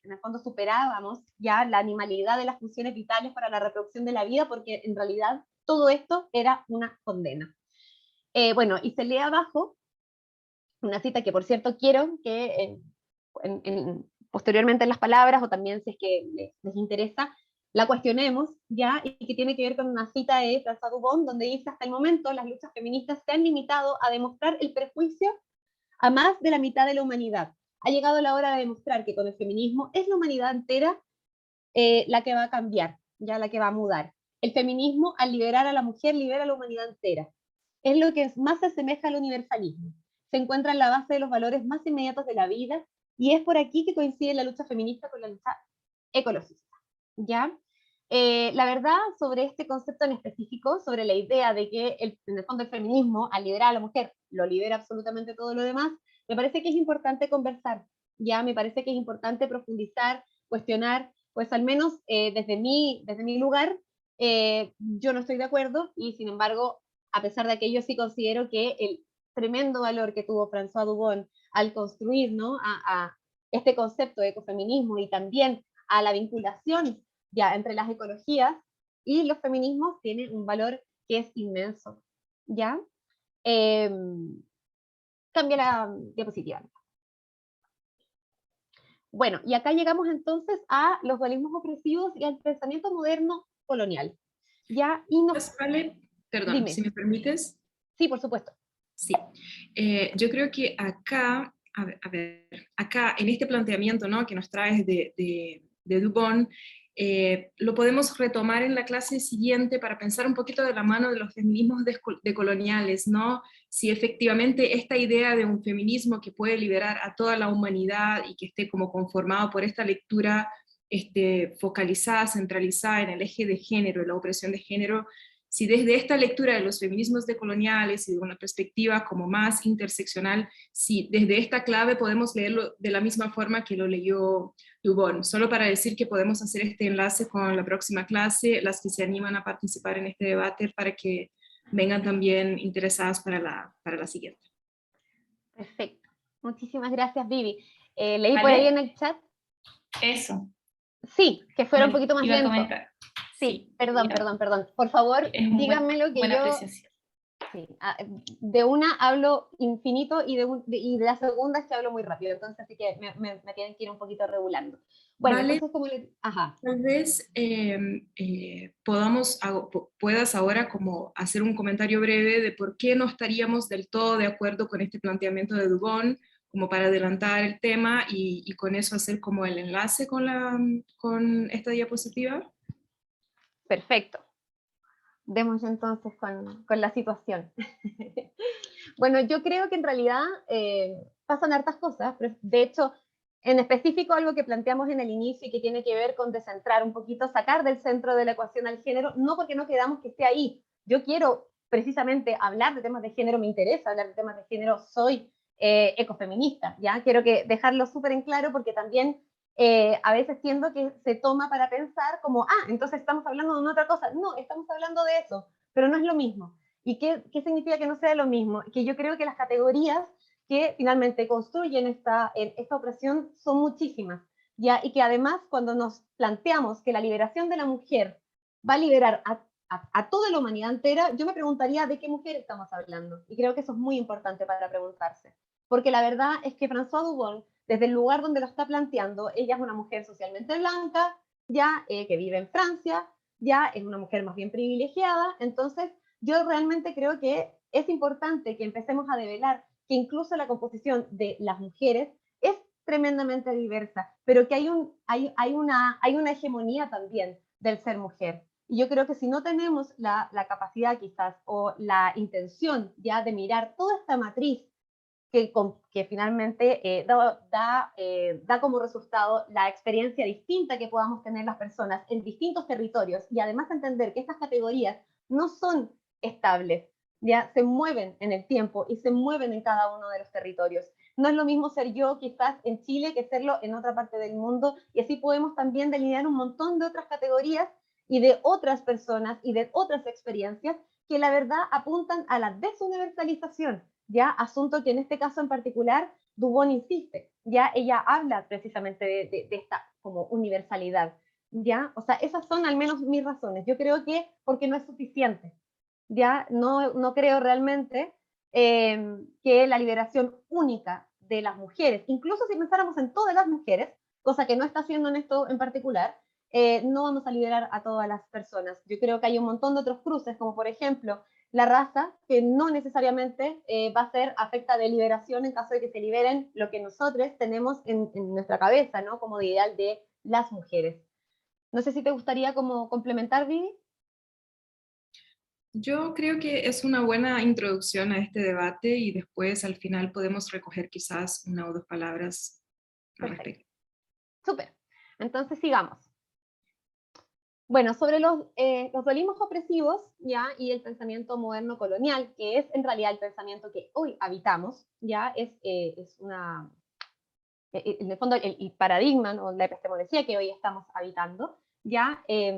en el fondo superábamos ya la animalidad de las funciones vitales para la reproducción de la vida, porque en realidad todo esto era una condena. Bueno, y se lee abajo una cita que, por cierto, quiero que posteriormente en las palabras, o también si es que les interesa, la cuestionemos, ¿ya? Y que tiene que ver con una cita de François Dubon, donde dice: hasta el momento las luchas feministas se han limitado a demostrar el prejuicio a más de la mitad de la humanidad. Ha llegado la hora de demostrar que con el feminismo es la humanidad entera la que va a cambiar, ya la que va a mudar. El feminismo, al liberar a la mujer, libera a la humanidad entera. Es lo que más se asemeja al universalismo. Se encuentra en la base de los valores más inmediatos de la vida, y es por aquí que coincide la lucha feminista con la lucha ecologista. ¿Ya? La verdad, sobre este concepto en específico, sobre la idea de que en el fondo el feminismo, al liberar a la mujer, lo libera absolutamente todo lo demás, me parece que es importante conversar, ya me parece que es importante profundizar, cuestionar, pues al menos desde mi lugar, yo no estoy de acuerdo, y sin embargo, a pesar de aquello, sí considero que el tremendo valor que tuvo François Dubon al construir, ¿no?, a este concepto de ecofeminismo, y también a la vinculación ya entre las ecologías y los feminismos, tiene un valor que es inmenso, ¿ya? Cambia la diapositiva. Bueno, y acá llegamos entonces a los dualismos opresivos y al pensamiento moderno colonial, ¿ya? Y nos... Vale, perdón, Dime. si me permites. Sí, por supuesto. Sí, yo creo que acá, a ver, acá en este planteamiento, ¿no?, que nos traes de Dubon, lo podemos retomar en la clase siguiente para pensar un poquito de la mano de los feminismos decoloniales, ¿no? Si efectivamente esta idea de un feminismo que puede liberar a toda la humanidad y que esté como conformado por esta lectura focalizada, centralizada en el eje de género, la opresión de género, si desde esta lectura de los feminismos decoloniales y de una perspectiva como más interseccional, si desde esta clave podemos leerlo de la misma forma que lo leyó Dubon. Solo para decir que podemos hacer este enlace con la próxima clase, las que se animan a participar en este debate, para que vengan también interesadas para la siguiente. Perfecto. Muchísimas gracias, Vivi. Leí ¿Vale? por ahí en el chat. Eso. Sí, que fuera un poquito más Iba a lento. comentar. Sí, perdón. Por favor, díganmelo, que buena yo... apreciación. Sí, de una hablo infinito, y de la segunda es que hablo muy rápido, entonces así que me tienen que ir un poquito regulando. Bueno, Vale. entonces como les... Ajá. Tal vez puedas ahora como hacer un comentario breve de por qué no estaríamos del todo de acuerdo con este planteamiento de Dubon, como para adelantar el tema y con eso hacer como el enlace con esta diapositiva. Perfecto. Demos entonces con la situación. Bueno, yo creo que en realidad pasan hartas cosas, pero de hecho, en específico, algo que planteamos en el inicio y que tiene que ver con descentrar un poquito, sacar del centro de la ecuación al género, no porque no queramos que esté ahí. Yo quiero precisamente hablar de temas de género, me interesa hablar de temas de género, soy ecofeminista, ¿ya? Quiero dejarlo súper en claro, porque también a veces siento que se toma para pensar como, entonces estamos hablando de una otra cosa. No, estamos hablando de eso, pero no es lo mismo. ¿Y qué significa que no sea lo mismo? Que yo creo que las categorías que finalmente construyen esta opresión son muchísimas, ¿ya? Y que además, cuando nos planteamos que la liberación de la mujer va a liberar a toda la humanidad entera, yo me preguntaría de qué mujer estamos hablando. Y creo que eso es muy importante para preguntarse. Porque la verdad es que François Dubon, desde el lugar donde lo está planteando, ella es una mujer socialmente blanca, ya que vive en Francia, ya es una mujer más bien privilegiada. Entonces yo realmente creo que es importante que empecemos a develar que incluso la composición de las mujeres es tremendamente diversa, pero que hay una hegemonía también del ser mujer. Y yo creo que si no tenemos la capacidad quizás, o la intención ya de mirar toda esta matriz que finalmente da como resultado la experiencia distinta que podamos tener las personas en distintos territorios, y además entender que estas categorías no son estables, ya se mueven en el tiempo y se mueven en cada uno de los territorios. No es lo mismo ser yo quizás en Chile que serlo en otra parte del mundo, y así podemos también delinear un montón de otras categorías y de otras personas y de otras experiencias que la verdad apuntan a la desuniversalización, ya asunto que en este caso en particular Dubón insiste, ya ella habla precisamente de esta como universalidad, ya, o sea, esas son al menos mis razones. Yo creo que porque no es suficiente, ya, no creo realmente que la liberación única de las mujeres, incluso si pensáramos en todas las mujeres, cosa que no está haciendo en esto en particular, no vamos a liberar a todas las personas. Yo creo que hay un montón de otros cruces, como por ejemplo la raza, que no necesariamente va a ser afecta de liberación en caso de que se liberen lo que nosotros tenemos en nuestra cabeza, ¿no? Como de ideal de las mujeres. No sé si te gustaría como complementar, Vivi. Yo creo que es una buena introducción a este debate y después al final podemos recoger quizás una o dos palabras al Perfecto. respecto. Súper. Entonces sigamos. Bueno, sobre los dualismos opresivos, ya, y el pensamiento moderno colonial, que es en realidad el pensamiento que hoy habitamos, ya, es una, en el fondo, el paradigma, ¿no? La epistemología que hoy estamos habitando, ya, es,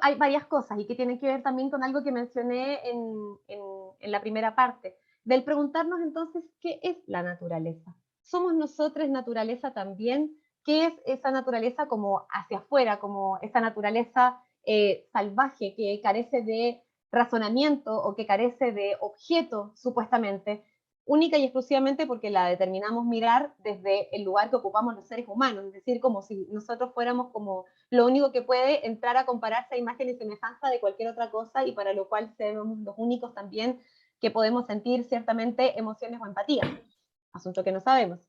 hay varias cosas y que tienen que ver también con algo que mencioné en la primera parte, del preguntarnos entonces, ¿qué es la naturaleza? ¿Somos nosotros naturaleza también? ¿Qué es esa naturaleza como hacia afuera, como esa naturaleza salvaje que carece de razonamiento o que carece de objeto, supuestamente, única y exclusivamente porque la determinamos mirar desde el lugar que ocupamos los seres humanos, es decir, como si nosotros fuéramos como lo único que puede entrar a compararse a imagen y semejanza de cualquier otra cosa, y para lo cual somos los únicos también que podemos sentir ciertamente emociones o empatía, asunto que no sabemos.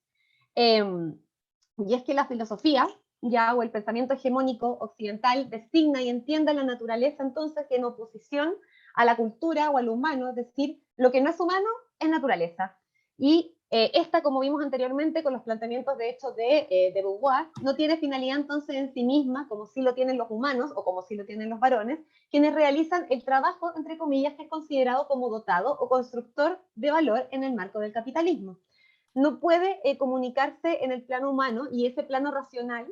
Y es que la filosofía, ya, o el pensamiento hegemónico occidental designa y entiende la naturaleza entonces en oposición a la cultura o al humano, es decir, lo que no es humano es naturaleza. Y esta, como vimos anteriormente con los planteamientos de hecho de Beauvoir, no tiene finalidad entonces en sí misma, como sí lo tienen los humanos o como sí lo tienen los varones, quienes realizan el trabajo, entre comillas, que es considerado como dotado o constructor de valor en el marco del capitalismo. No puede comunicarse en el plano humano, y ese plano racional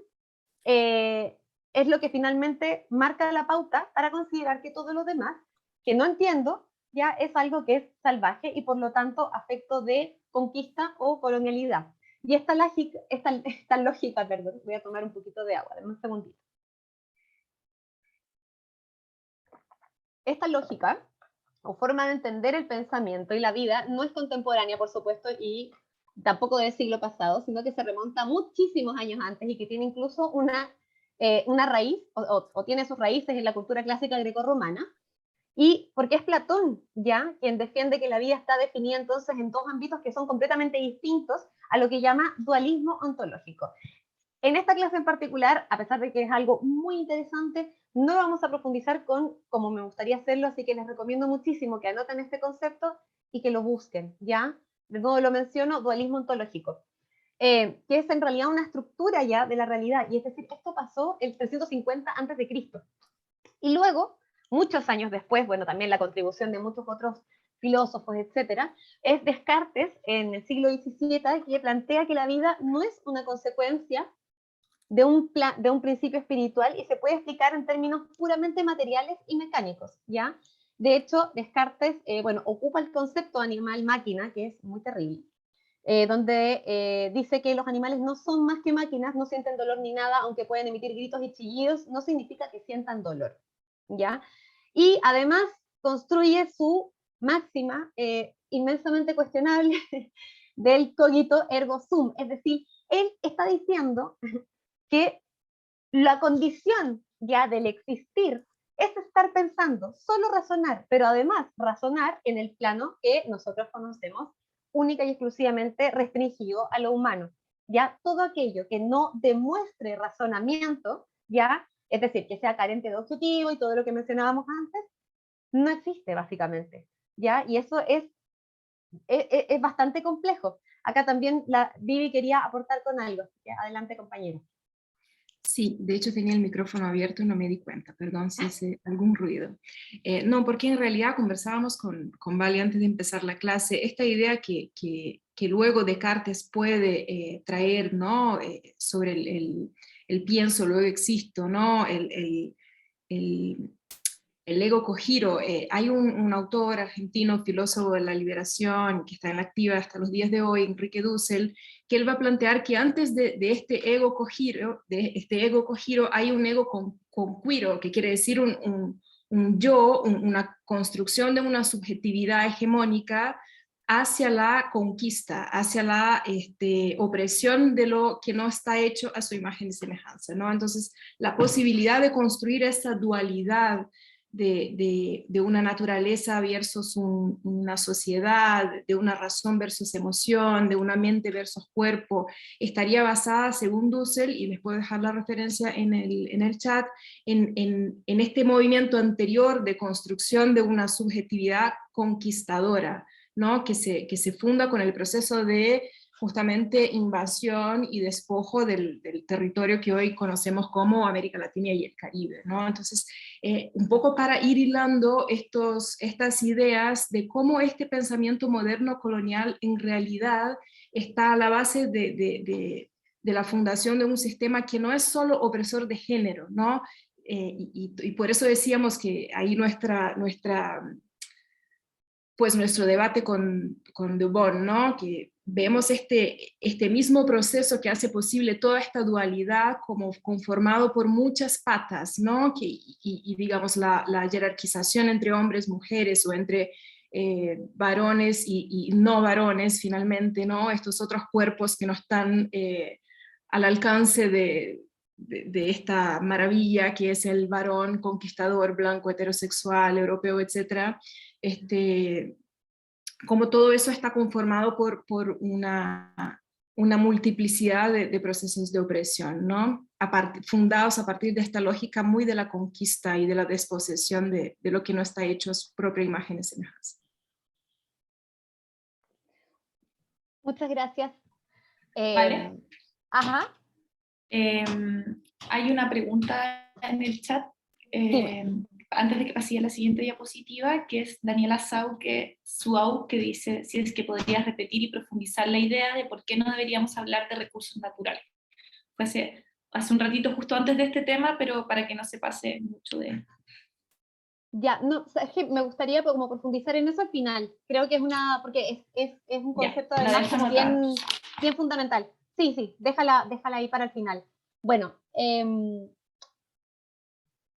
es lo que finalmente marca la pauta para considerar que todo lo demás, que no entiendo, ya es algo que es salvaje y por lo tanto afecto de conquista o colonialidad. Y esta lógica, perdón, voy a tomar un poquito de agua, dame un segundito. Esta lógica o forma de entender el pensamiento y la vida no es contemporánea, por supuesto, y tampoco del siglo pasado, sino que se remonta muchísimos años antes y que tiene incluso una raíz, o tiene sus raíces en la cultura clásica grecorromana, y porque es Platón, ya, quien defiende que la vida está definida entonces en dos ámbitos que son completamente distintos a lo que llama dualismo ontológico. En esta clase en particular, a pesar de que es algo muy interesante, no vamos a profundizar como me gustaría hacerlo, así que les recomiendo muchísimo que anoten este concepto y que lo busquen, ¿ya? De nuevo lo menciono, dualismo ontológico, que es en realidad una estructura ya de la realidad, y es decir, esto pasó el 350 a.C. Y luego, muchos años después, bueno, también la contribución de muchos otros filósofos, etcétera, es Descartes en el siglo XVII, que plantea que la vida no es una consecuencia de un principio espiritual y se puede explicar en términos puramente materiales y mecánicos, ¿ya? De hecho, Descartes, bueno, ocupa el concepto animal-máquina, que es muy terrible, donde dice que los animales no son más que máquinas, no sienten dolor ni nada, aunque pueden emitir gritos y chillidos, no significa que sientan dolor, ¿ya? Y además construye su máxima inmensamente cuestionable del cogito ergo sum, es decir, él está diciendo que la condición ya del existir es estar pensando, solo razonar, pero además razonar en el plano que nosotros conocemos única y exclusivamente restringido a lo humano. Ya todo aquello que no demuestre razonamiento, ya, es decir, que sea carente de objetivo y todo lo que mencionábamos antes, no existe básicamente, ya, y eso es es bastante complejo. Acá también la Vivi quería aportar con algo. Adelante, compañera. Sí, de hecho tenía el micrófono abierto y no me di cuenta, perdón si hice algún ruido. No, porque en realidad conversábamos con Vale antes de empezar la clase, esta idea que luego Descartes puede traer, ¿no? Sobre el pienso, luego existo, ¿no? El, el ego cogiro. Hay un autor argentino, filósofo de la liberación, que está en la activa hasta los días de hoy, Enrique Dussel, que él va a plantear que antes de este ego cogiro, hay un ego conquiro, que quiere decir un yo, una construcción de una subjetividad hegemónica hacia la conquista, hacia la opresión de lo que no está hecho a su imagen y semejanza, ¿no? Entonces, la posibilidad de construir esa dualidad de una naturaleza versus una sociedad, de una razón versus emoción, de una mente versus cuerpo, estaría basada, según Dussel, y les puedo dejar la referencia en el chat, en este movimiento anterior de construcción de una subjetividad conquistadora, ¿no? que se funda con el proceso de justamente invasión y despojo del territorio que hoy conocemos como América Latina y el Caribe, ¿no? Entonces, un poco para ir hilando estas ideas de cómo este pensamiento moderno colonial en realidad está a la base de la fundación de un sistema que no es solo opresor de género, ¿no? Y por eso decíamos que ahí pues nuestro debate con Dubon, ¿no? Que vemos este mismo proceso que hace posible toda esta dualidad como conformado por muchas patas, ¿no? Y digamos la jerarquización entre hombres, mujeres o entre varones y no varones finalmente, ¿no? Estos otros cuerpos que no están al alcance de esta maravilla que es el varón conquistador, blanco, heterosexual, europeo, etcétera. Como todo eso está conformado por una multiplicidad de procesos de opresión, ¿no? Fundados a partir de esta lógica muy de la conquista y de la desposesión de lo que no está hecho a su propia imagen y semejanza. Muchas gracias. Vale. Ajá. Hay una pregunta en el chat. Antes de que pase a la siguiente diapositiva, que es Daniela Suau, que dice si es que podrías repetir y profundizar la idea de por qué no deberíamos hablar de recursos naturales. Fue hace un ratito justo antes de este tema, pero para que no se pase mucho de... Ya, no, es que me gustaría como profundizar en eso al final. Creo que es porque es un concepto además como bien fundamental. Sí, déjala ahí para el final. Bueno,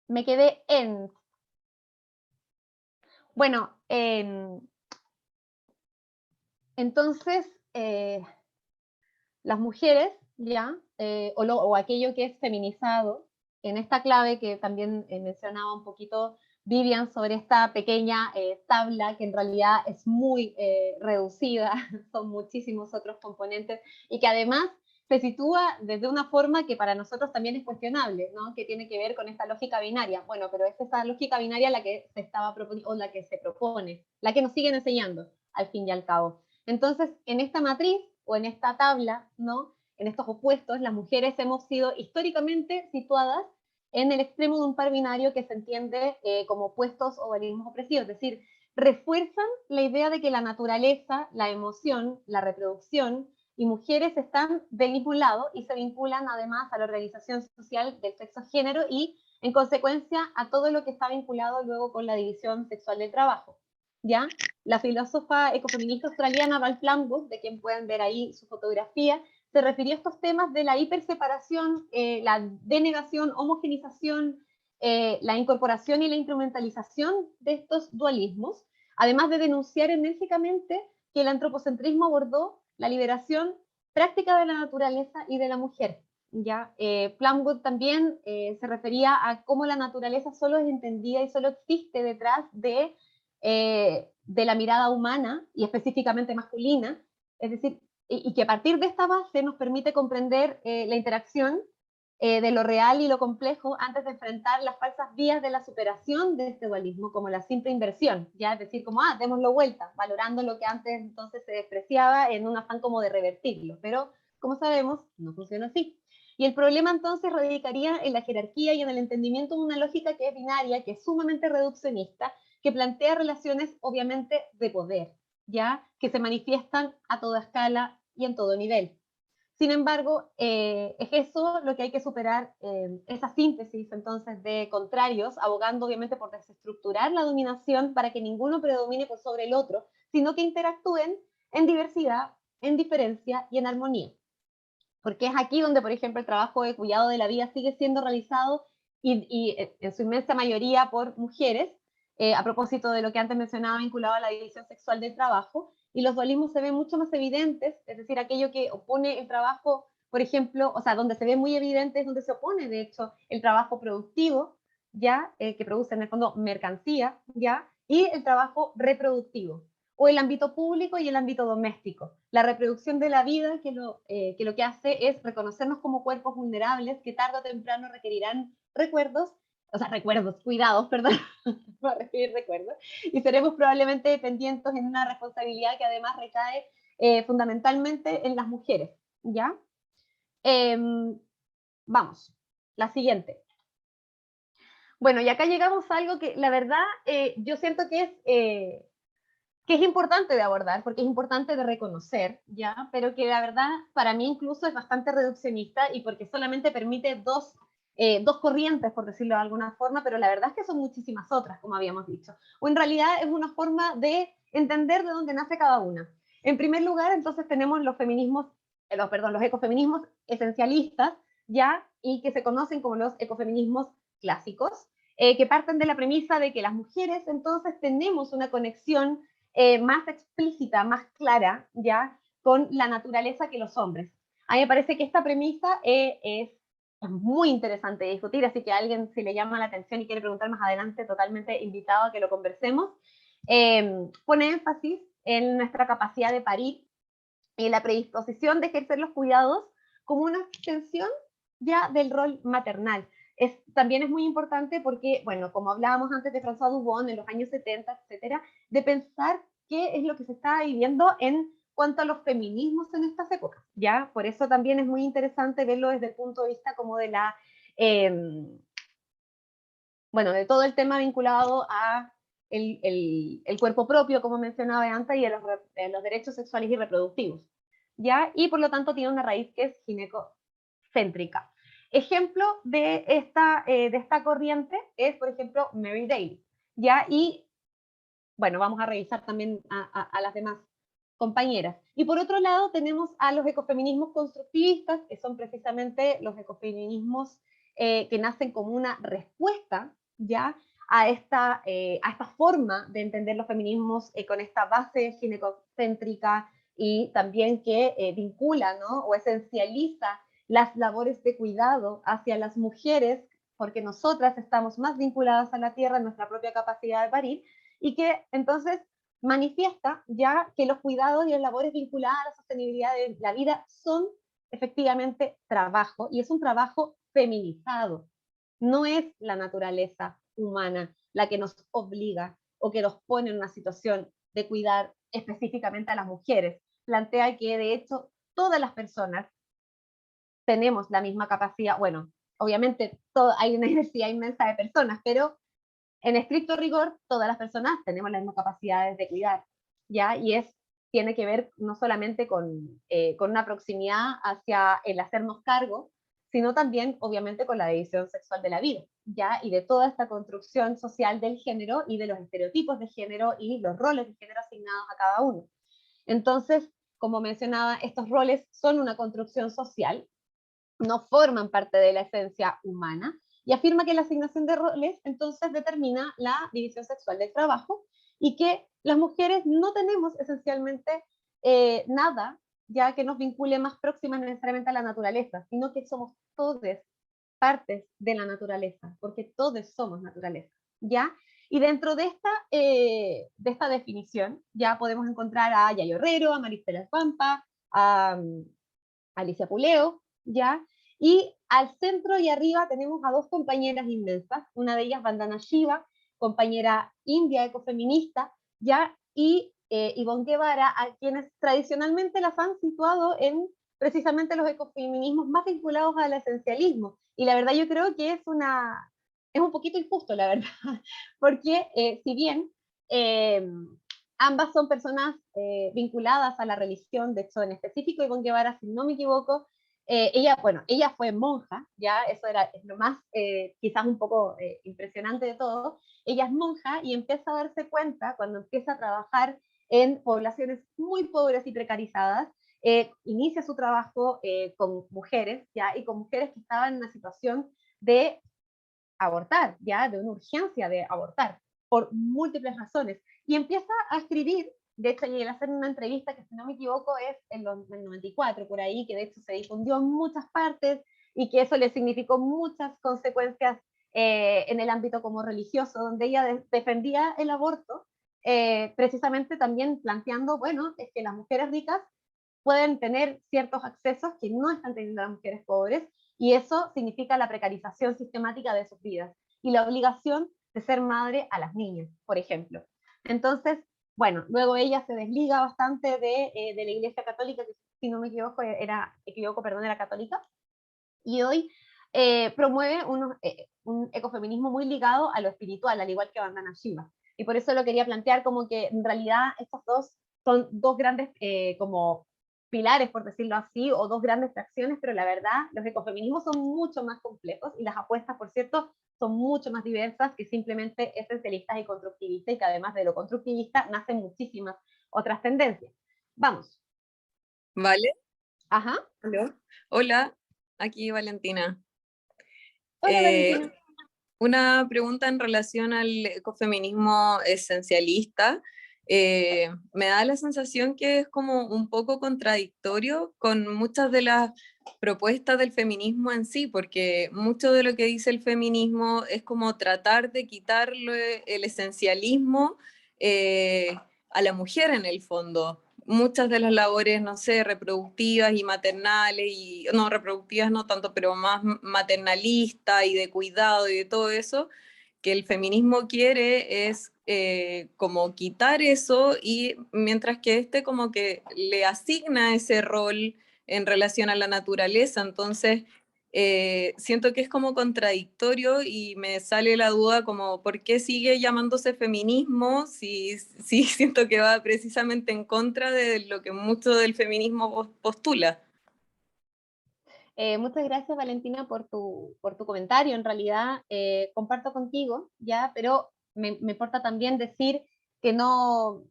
me quedé en... Bueno, entonces, las mujeres, ya, o aquello que es feminizado, en esta clave que también mencionaba un poquito Vivian sobre esta pequeña tabla que en realidad es muy reducida, son muchísimos otros componentes y que además se sitúa desde una forma que para nosotros también es cuestionable, ¿no? Que tiene que ver con esta lógica binaria. Bueno, pero es esa lógica binaria la que se estaba proponiendo, o la que se propone, la que nos siguen enseñando, al fin y al cabo. Entonces, en esta matriz, o en esta tabla, ¿no? En estos opuestos, las mujeres hemos sido históricamente situadas en el extremo de un par binario que se entiende como opuestos o dualismos opresivos, es decir, refuerzan la idea de que la naturaleza, la emoción, la reproducción y mujeres están del mismo lado y se vinculan además a la organización social del sexo-género y, en consecuencia, a todo lo que está vinculado luego con la división sexual del trabajo. ¿Ya? La filósofa ecofeminista australiana Val Plumwood, de quien pueden ver ahí su fotografía, se refirió a estos temas de la hiperseparación, la denegación, homogenización, la incorporación y la instrumentalización de estos dualismos, además de denunciar enérgicamente que el antropocentrismo abordó la liberación práctica de la naturaleza y de la mujer. ¿Ya? Plumwood también se refería a cómo la naturaleza solo es entendida y solo existe detrás de la mirada humana y específicamente masculina, es decir, y que a partir de esta base nos permite comprender la interacción de lo real y lo complejo antes de enfrentar las falsas vías de la superación de este dualismo, como la simple inversión, ya es decir, como, démoslo vuelta, valorando lo que antes entonces se despreciaba en un afán como de revertirlo, pero como sabemos, no funciona así. Y el problema entonces radicaría en la jerarquía y en el entendimiento de una lógica que es binaria, que es sumamente reduccionista, que plantea relaciones obviamente de poder, ya que se manifiestan a toda escala y en todo nivel. Sin embargo, es eso lo que hay que superar, esa síntesis entonces de contrarios, abogando obviamente por desestructurar la dominación para que ninguno predomine por sobre el otro, sino que interactúen en diversidad, en diferencia y en armonía. Porque es aquí donde, por ejemplo, el trabajo de cuidado de la vida sigue siendo realizado y en su inmensa mayoría por mujeres, a propósito de lo que antes mencionaba vinculado a la división sexual del trabajo, y los dualismos se ven mucho más evidentes, es decir, aquello que opone el trabajo, por ejemplo, o sea, donde se ve muy evidente es donde se opone, de hecho, el trabajo productivo, ya, que produce en el fondo mercancía, ya, y el trabajo reproductivo, o el ámbito público y el ámbito doméstico. La reproducción de la vida que lo que hace es reconocernos como cuerpos vulnerables que tarde o temprano requerirán cuidados, perdón, para recibir recuerdos, y seremos probablemente dependientes en una responsabilidad que además recae fundamentalmente en las mujeres, ¿ya? Vamos, la siguiente. Bueno, y acá llegamos a algo que la verdad yo siento que es importante de abordar, porque es importante de reconocer, ¿ya? Pero que la verdad para mí incluso es bastante reduccionista y porque solamente permite dos corrientes, por decirlo de alguna forma, pero la verdad es que son muchísimas otras, como habíamos dicho. O en realidad es una forma de entender de dónde nace cada una. En primer lugar, entonces tenemos los feminismos, los ecofeminismos esencialistas, ¿ya? Y que se conocen como los ecofeminismos clásicos, que parten de la premisa de que las mujeres entonces tenemos una conexión más explícita, más clara, ya, con la naturaleza que los hombres. A mí me parece que esta premisa es muy interesante de discutir, así que a alguien si le llama la atención y quiere preguntar más adelante, totalmente invitado a que lo conversemos. Pone énfasis en nuestra capacidad de parir y la predisposición de ejercer los cuidados como una extensión ya del rol maternal. También es muy importante porque, bueno, como hablábamos antes de François Dubon en los años 70, etcétera, de pensar qué es lo que se está viviendo en cuanto a los feminismos en estas épocas, ¿ya? Por eso también es muy interesante verlo desde el punto de vista como de la, bueno, de todo el tema vinculado a el cuerpo propio, como mencionaba antes, y a los derechos sexuales y reproductivos, ¿ya? Y por lo tanto tiene una raíz que es ginecocéntrica. Ejemplo de esta corriente es, por ejemplo, Mary Daly, ¿ya? Y, bueno, vamos a revisar también a las demás compañeras. Y por otro lado tenemos a los ecofeminismos constructivistas, que son precisamente los ecofeminismos que nacen como una respuesta, ¿ya? A esta forma de entender los feminismos con esta base ginecocéntrica y también que vincula, ¿no? O esencializa las labores de cuidado hacia las mujeres, porque nosotras estamos más vinculadas a la tierra, en nuestra propia capacidad de parir, y que entonces manifiesta ya que los cuidados y las labores vinculadas a la sostenibilidad de la vida son efectivamente trabajo, y es un trabajo feminizado. No es la naturaleza humana la que nos obliga o que nos pone en una situación de cuidar específicamente a las mujeres. Plantea que de hecho todas las personas tenemos la misma capacidad, bueno, obviamente hay una diversidad inmensa de personas, pero en estricto rigor, todas las personas tenemos las mismas capacidades de cuidar, ¿ya? Y tiene que ver no solamente con una proximidad hacia el hacernos cargo, sino también, obviamente, con la división sexual de la vida, ¿ya? Y de toda esta construcción social del género y de los estereotipos de género y los roles de género asignados a cada uno. Entonces, como mencionaba, estos roles son una construcción social, no forman parte de la esencia humana, y afirma que la asignación de roles entonces determina la división sexual del trabajo y que las mujeres no tenemos esencialmente nada ya que nos vincule más próximas necesariamente a la naturaleza, sino que somos todos partes de la naturaleza, porque todos somos naturaleza, ¿ya? Y dentro de esta definición ya podemos encontrar a Yayo Herrero, a Maristela Pampa, a Alicia Puleo, ¿ya? Y al centro y arriba tenemos a dos compañeras inmensas, una de ellas Vandana Shiva, compañera india ecofeminista, ¿ya? Y Ivonne Guevara, a quienes tradicionalmente las han situado en precisamente los ecofeminismos más vinculados al esencialismo. Y la verdad yo creo que es un poquito injusto, la verdad, porque si bien ambas son personas vinculadas a la religión, de hecho en específico Ivonne Guevara, si no me equivoco, ella fue monja, ya eso es lo más quizás un poco impresionante de todo. Ella es monja y empieza a darse cuenta cuando empieza a trabajar en poblaciones muy pobres y precarizadas, inicia su trabajo con mujeres, ya, y con mujeres que estaban en una situación de abortar, ya, de una urgencia de abortar, por múltiples razones, y empieza a escribir. De hecho, llegué a hacer una entrevista que, si no me equivoco, es en el 94, por ahí, que de hecho se difundió en muchas partes y que eso le significó muchas consecuencias en el ámbito como religioso, donde ella defendía el aborto, precisamente también planteando, bueno, es que las mujeres ricas pueden tener ciertos accesos que no están teniendo las mujeres pobres, y eso significa la precarización sistemática de sus vidas y la obligación de ser madre a las niñas, por ejemplo. Entonces, bueno, luego ella se desliga bastante de la Iglesia Católica, que si no me equivoco era católica, y hoy promueve un ecofeminismo muy ligado a lo espiritual, al igual que Vandana Shiva. Y por eso lo quería plantear como que en realidad estos dos son dos grandes como pilares, por decirlo así, o dos grandes fracciones, pero la verdad, los ecofeminismos son mucho más complejos y las apuestas, por cierto, son mucho más diversas que simplemente esencialistas y constructivistas, y que además de lo constructivista nacen muchísimas otras tendencias. Vamos. ¿Vale? Ajá. ¿Aló? Hola, aquí Valentina. Hola, Valentina. Una pregunta en relación al ecofeminismo esencialista. Me da la sensación que es como un poco contradictorio con muchas de las propuestas del feminismo en sí, porque mucho de lo que dice el feminismo es como tratar de quitarle el esencialismo a la mujer en el fondo. Muchas de las labores, no sé, reproductivas y maternales, y no reproductivas no tanto, pero más maternalistas y de cuidado y de todo eso, que el feminismo quiere es como quitar eso, y mientras que este como que le asigna ese rol en relación a la naturaleza. Entonces siento que es como contradictorio, y me sale la duda como ¿por qué sigue llamándose feminismo si siento que va precisamente en contra de lo que mucho del feminismo postula? Muchas gracias, Valentina, por tu comentario. En realidad, comparto contigo, ¿ya? Pero me importa también decir que no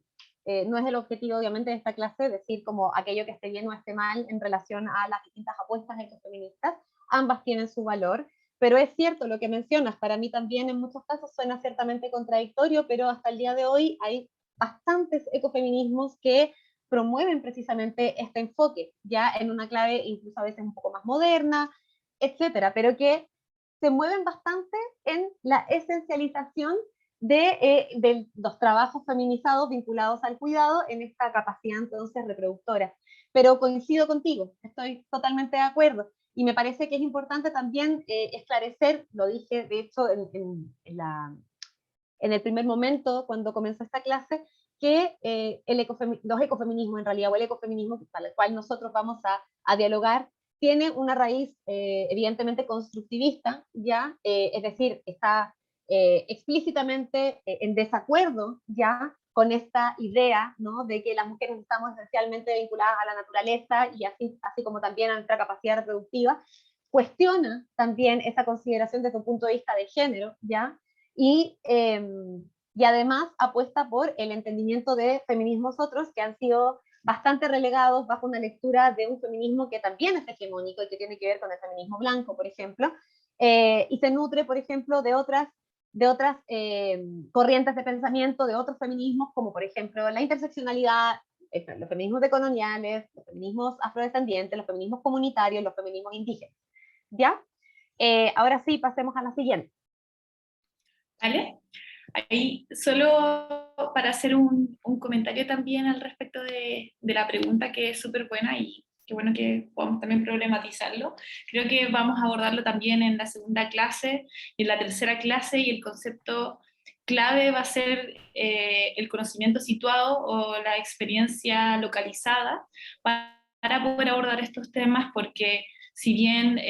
es el objetivo, obviamente, de esta clase, decir como aquello que esté bien o esté mal en relación a las distintas apuestas ecofeministas. Ambas tienen su valor, pero es cierto lo que mencionas. Para mí también en muchos casos suena ciertamente contradictorio, pero hasta el día de hoy hay bastantes ecofeminismos que promueven precisamente este enfoque, ya en una clave incluso a veces un poco más moderna, etcétera, pero que se mueven bastante en la esencialización de los trabajos feminizados vinculados al cuidado en esta capacidad entonces reproductora. Pero coincido contigo, estoy totalmente de acuerdo. Y me parece que es importante también esclarecer, lo dije de hecho en el primer momento cuando comenzó esta clase, que los ecofeminismos en realidad, o el ecofeminismo para el cual nosotros vamos a dialogar, tiene una raíz evidentemente constructivista, ¿ya? Es decir, está explícitamente en desacuerdo ya con esta idea, ¿no?, de que las mujeres estamos esencialmente vinculadas a la naturaleza y así como también a nuestra capacidad reproductiva. Cuestiona también esa consideración desde un punto de vista de género, ¿ya? Y además apuesta por el entendimiento de feminismos otros que han sido bastante relegados bajo una lectura de un feminismo que también es hegemónico y que tiene que ver con el feminismo blanco, por ejemplo, y se nutre, por ejemplo, de otras corrientes de pensamiento, de otros feminismos, como por ejemplo la interseccionalidad, los feminismos decoloniales, los feminismos afrodescendientes, los feminismos comunitarios, los feminismos indígenas. ¿Ya? Ahora sí, pasemos a la siguiente. ¿Vale? Ahí, solo para hacer un comentario también al respecto de la pregunta, que es súper buena y qué bueno que podamos también problematizarlo. Creo que vamos a abordarlo también en la segunda clase y en la tercera clase, y el concepto clave va a ser el conocimiento situado o la experiencia localizada para poder abordar estos temas, porque si bien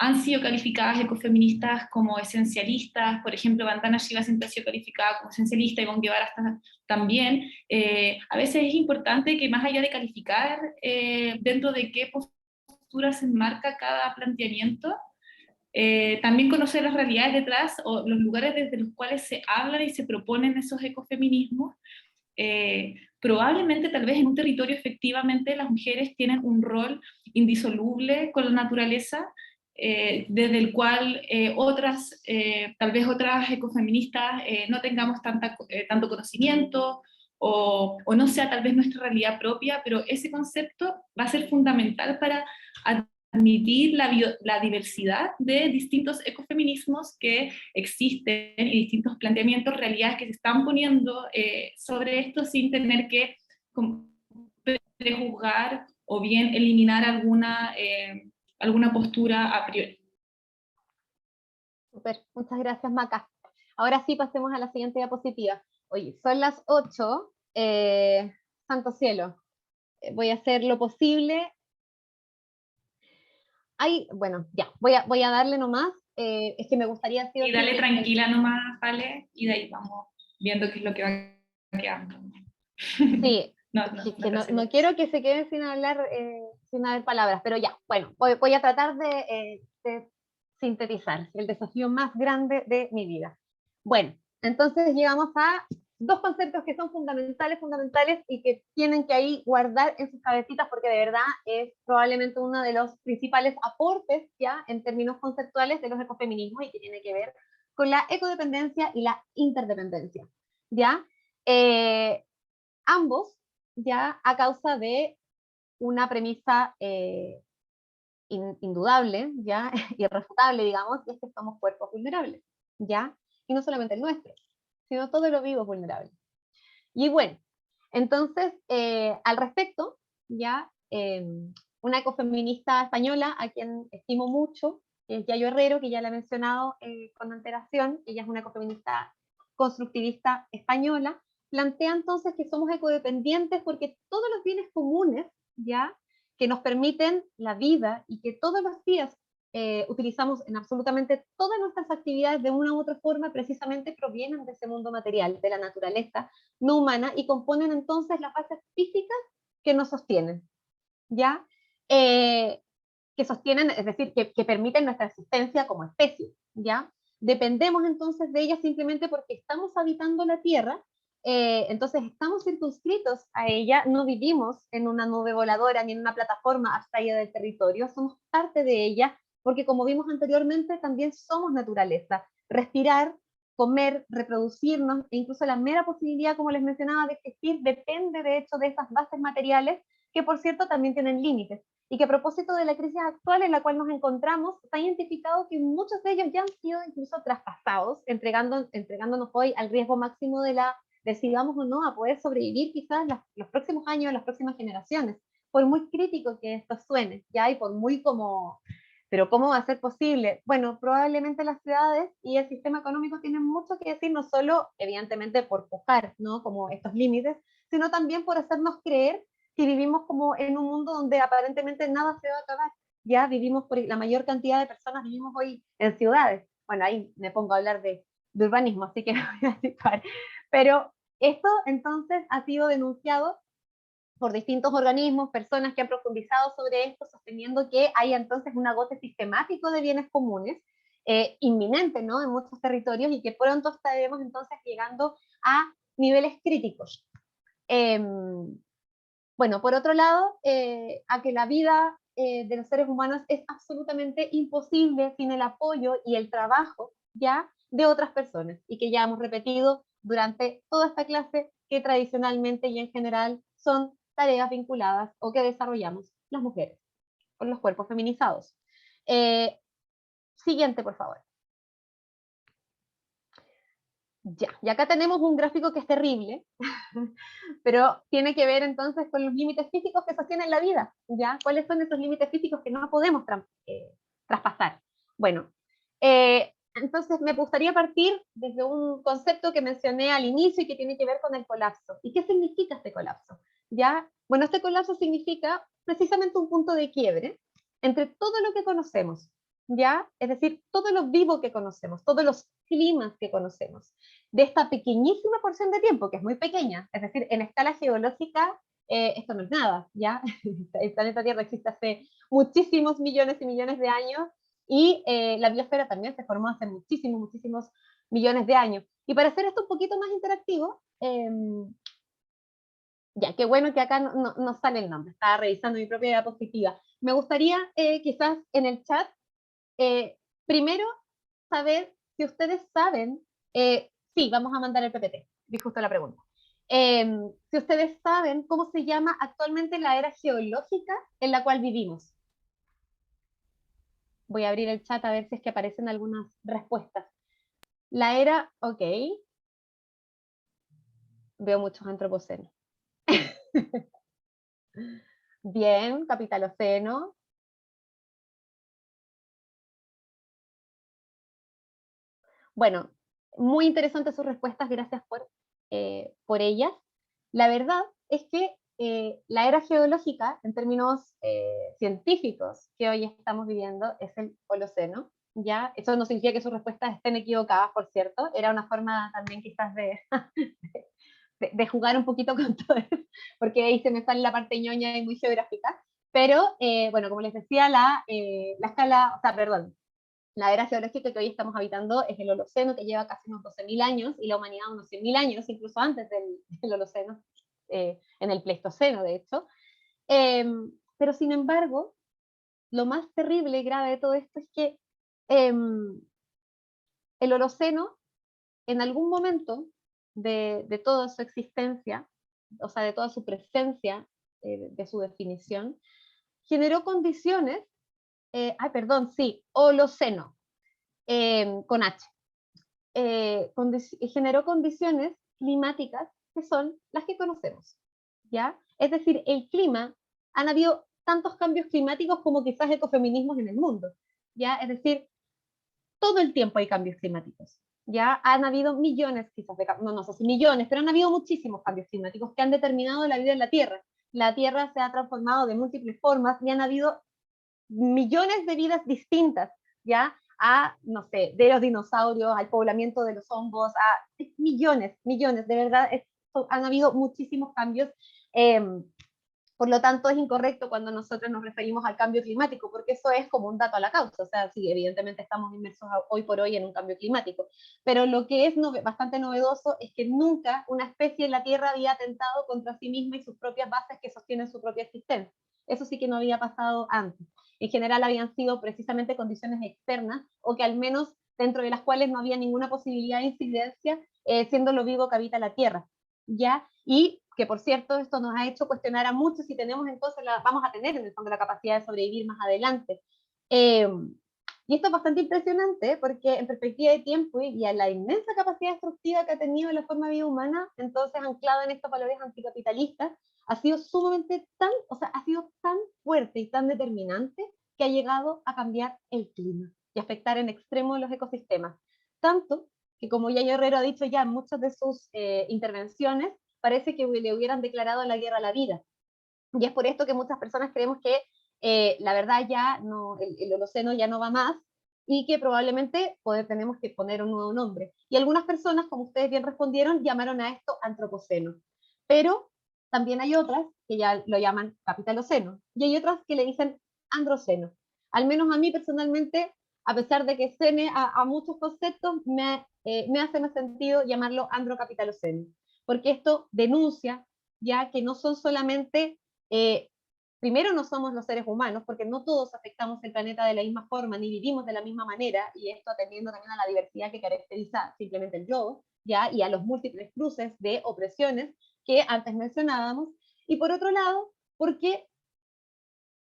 han sido calificadas ecofeministas como esencialistas, por ejemplo, Vandana Shiva siempre ha sido calificada como esencialista, y Ivonne Guevara también, a veces es importante que más allá de calificar dentro de qué postura se enmarca cada planteamiento, también conocer las realidades detrás o los lugares desde los cuales se hablan y se proponen esos ecofeminismos. Probablemente tal vez en un territorio efectivamente las mujeres tienen un rol indisoluble con la naturaleza, desde el cual tal vez otras ecofeministas no tengamos tanto conocimiento, o no sea tal vez nuestra realidad propia, pero ese concepto va a ser fundamental para admitir la diversidad de distintos ecofeminismos que existen y distintos planteamientos, realidades que se están poniendo sobre esto, sin tener que prejuzgar o bien eliminar alguna postura a priori. Súper, muchas gracias, Maca. Ahora sí, pasemos a la siguiente diapositiva. Oye, son las 8, santo cielo, voy a hacer lo posible. Bueno, ya, voy a darle nomás, es que me gustaría... Y dale tranquila nomás, ¿vale? Y de ahí vamos viendo qué es lo que va quedando. Sí, no quiero que se queden sin hablar palabras, pero ya, bueno, voy a tratar de sintetizar el desafío más grande de mi vida. Bueno, entonces llegamos a dos conceptos que son fundamentales y que tienen que ahí guardar en sus cabecitas, porque de verdad es probablemente uno de los principales aportes ya en términos conceptuales de los ecofeminismos, y que tiene que ver con la ecodependencia y la interdependencia, ¿ya? Ambos ya a causa de una premisa indudable, ya irrefutable, digamos, y es que somos cuerpos vulnerables, ya, y no solamente el nuestro, sino todo lo vivo es vulnerable. Y bueno, entonces, al respecto, ya, una ecofeminista española, a quien estimo mucho, que es Yayo Herrero, que ya la he mencionado con antelación, ella es una ecofeminista constructivista española, plantea entonces que somos ecodependientes porque todos los bienes comunes, ya, que nos permiten la vida y que todos los días utilizamos en absolutamente todas nuestras actividades de una u otra forma, precisamente provienen de ese mundo material, de la naturaleza no humana, y componen entonces las bases físicas que nos sostienen, ¿ya? Que sostienen, es decir, que permiten nuestra existencia como especie, ¿ya? Dependemos entonces de ellas simplemente porque estamos habitando la Tierra, entonces estamos circunscritos a ella, no vivimos en una nube voladora ni en una plataforma abstraída del territorio, somos parte de ella, porque como vimos anteriormente, también somos naturaleza. Respirar, comer, reproducirnos, e incluso la mera posibilidad, como les mencionaba, de existir, depende de hecho de esas bases materiales, que por cierto también tienen límites, y que a propósito de la crisis actual en la cual nos encontramos, se ha identificado que muchos de ellos ya han sido incluso traspasados, entregándonos hoy al riesgo máximo de si vamos o no a poder sobrevivir quizás los próximos años, las próximas generaciones, por muy crítico que esto suene, ya, y por muy como, pero ¿cómo va a ser posible? Bueno, probablemente las ciudades y el sistema económico tienen mucho que decir, no solo, evidentemente, por pujar, ¿no?, como estos límites, sino también por hacernos creer que vivimos como en un mundo donde aparentemente nada se va a acabar. Ya vivimos, la mayor cantidad de personas vivimos hoy en ciudades. Bueno, ahí me pongo a hablar de urbanismo, así que no voy a situar. Pero esto entonces ha sido denunciado por distintos organismos, personas que han profundizado sobre esto, sosteniendo que hay entonces un agote sistemático de bienes comunes, inminente, ¿no?, en muchos territorios, y que pronto estaremos entonces llegando a niveles críticos. Bueno, por otro lado, a que la vida de los seres humanos es absolutamente imposible sin el apoyo y el trabajo ya de otras personas, y que ya hemos repetido durante toda esta clase que tradicionalmente y en general son tareas vinculadas o que desarrollamos las mujeres con los cuerpos feminizados. Siguiente, por favor. Ya, y acá tenemos un gráfico que es terrible, pero tiene que ver entonces con los límites físicos que sostienen la vida, ¿ya? ¿Cuáles son esos límites físicos que no podemos traspasar? Bueno, entonces me gustaría partir desde un concepto que mencioné al inicio y que tiene que ver con el colapso. ¿Y qué significa este colapso? ¿Ya? Bueno, este colapso significa precisamente un punto de quiebre entre todo lo que conocemos, ¿ya? Es decir, todo lo vivo que conocemos, todos los climas que conocemos, de esta pequeñísima porción de tiempo, que es muy pequeña, es decir, en escala geológica, esto no es nada, ¿ya? El planeta Tierra existe hace muchísimos millones y millones de años, y la biosfera también se formó hace muchísimos, muchísimos millones de años. Y para hacer esto un poquito más interactivo, ya, qué bueno que acá no sale el nombre, estaba revisando mi propia diapositiva. Me gustaría quizás en el chat, primero, saber si ustedes saben, sí, vamos a mandar el PPT, vi justo la pregunta. Si ustedes saben cómo se llama actualmente la era geológica en la cual vivimos. Voy a abrir el chat a ver si es que aparecen algunas respuestas. La era, ok. Veo muchos antropocenos. Bien, capitaloceno. Bueno, muy interesantes sus respuestas, gracias por ellas. La verdad es que la era geológica, en términos científicos que hoy estamos viviendo, es el Holoceno. ¿Ya? Eso no significa que sus respuestas estén equivocadas, por cierto. Era una forma también quizás de jugar un poquito con todo eso, porque ahí se me sale la parte ñoña y muy geográfica. Pero, bueno, como les decía, la escala, o sea, perdón, la era geológica que hoy estamos habitando es el Holoceno, que lleva casi unos 12.000 años, y la humanidad unos 100.000 años, incluso antes del Holoceno, en el Pleistoceno, de hecho. Pero, sin embargo, lo más terrible y grave de todo esto es que el Holoceno, en algún momento de toda su existencia, o sea, de toda su presencia, de su definición, generó condiciones, perdón, sí, Holoceno, con H, generó condiciones climáticas que son las que conocemos, ¿ya? Es decir, el clima, han habido tantos cambios climáticos como quizás ecofeminismos en el mundo, ¿ya? Es decir, todo el tiempo hay cambios climáticos, ¿ya? Han habido millones, quizás, no sé si millones, pero han habido muchísimos cambios climáticos que han determinado la vida en la Tierra. La Tierra se ha transformado de múltiples formas y han habido millones de vidas distintas, ¿ya? A, no sé, de los dinosaurios, al poblamiento de los hongos, a millones, millones, de verdad, han habido muchísimos cambios. Por lo tanto, es incorrecto cuando nosotros nos referimos al cambio climático, porque eso es como un dato a la causa. O sea, sí, evidentemente estamos inmersos hoy por hoy en un cambio climático, pero lo que es bastante novedoso es que nunca una especie en la Tierra había atentado contra sí misma y sus propias bases que sostienen su propia existencia. Eso sí que no había pasado antes. En general habían sido precisamente condiciones externas, o que al menos dentro de las cuales no había ninguna posibilidad de incidencia, siendo lo vivo que habita la Tierra, ¿ya? Y que, por cierto, esto nos ha hecho cuestionar a muchos si tenemos entonces, vamos a tener en el fondo la capacidad de sobrevivir más adelante. Y esto es bastante impresionante porque en perspectiva de tiempo y a la inmensa capacidad destructiva que ha tenido la forma de vida humana, entonces anclada en estos valores anticapitalistas, ha sido sumamente o sea, ha sido tan fuerte y tan determinante que ha llegado a cambiar el clima y afectar en extremo los ecosistemas. Tanto que, como Yayo Herrero ha dicho ya en muchas de sus intervenciones, parece que le hubieran declarado la guerra a la vida. Y es por esto que muchas personas creemos que la verdad ya no, el Holoceno ya no va más, y que probablemente tenemos que poner un nuevo nombre. Y algunas personas, como ustedes bien respondieron, llamaron a esto antropoceno. Pero también hay otras que ya lo llaman capitaloceno, y hay otras que le dicen androceno. Al menos a mí personalmente, a pesar de que suene a muchos conceptos, me hace más sentido llamarlo androcapitaloceno, porque esto denuncia ya que no son solamente, primero no somos los seres humanos, porque no todos afectamos el planeta de la misma forma, ni vivimos de la misma manera, y esto atendiendo también a la diversidad que caracteriza simplemente el yo, ¿ya? Y a los múltiples cruces de opresiones que antes mencionábamos, y por otro lado, porque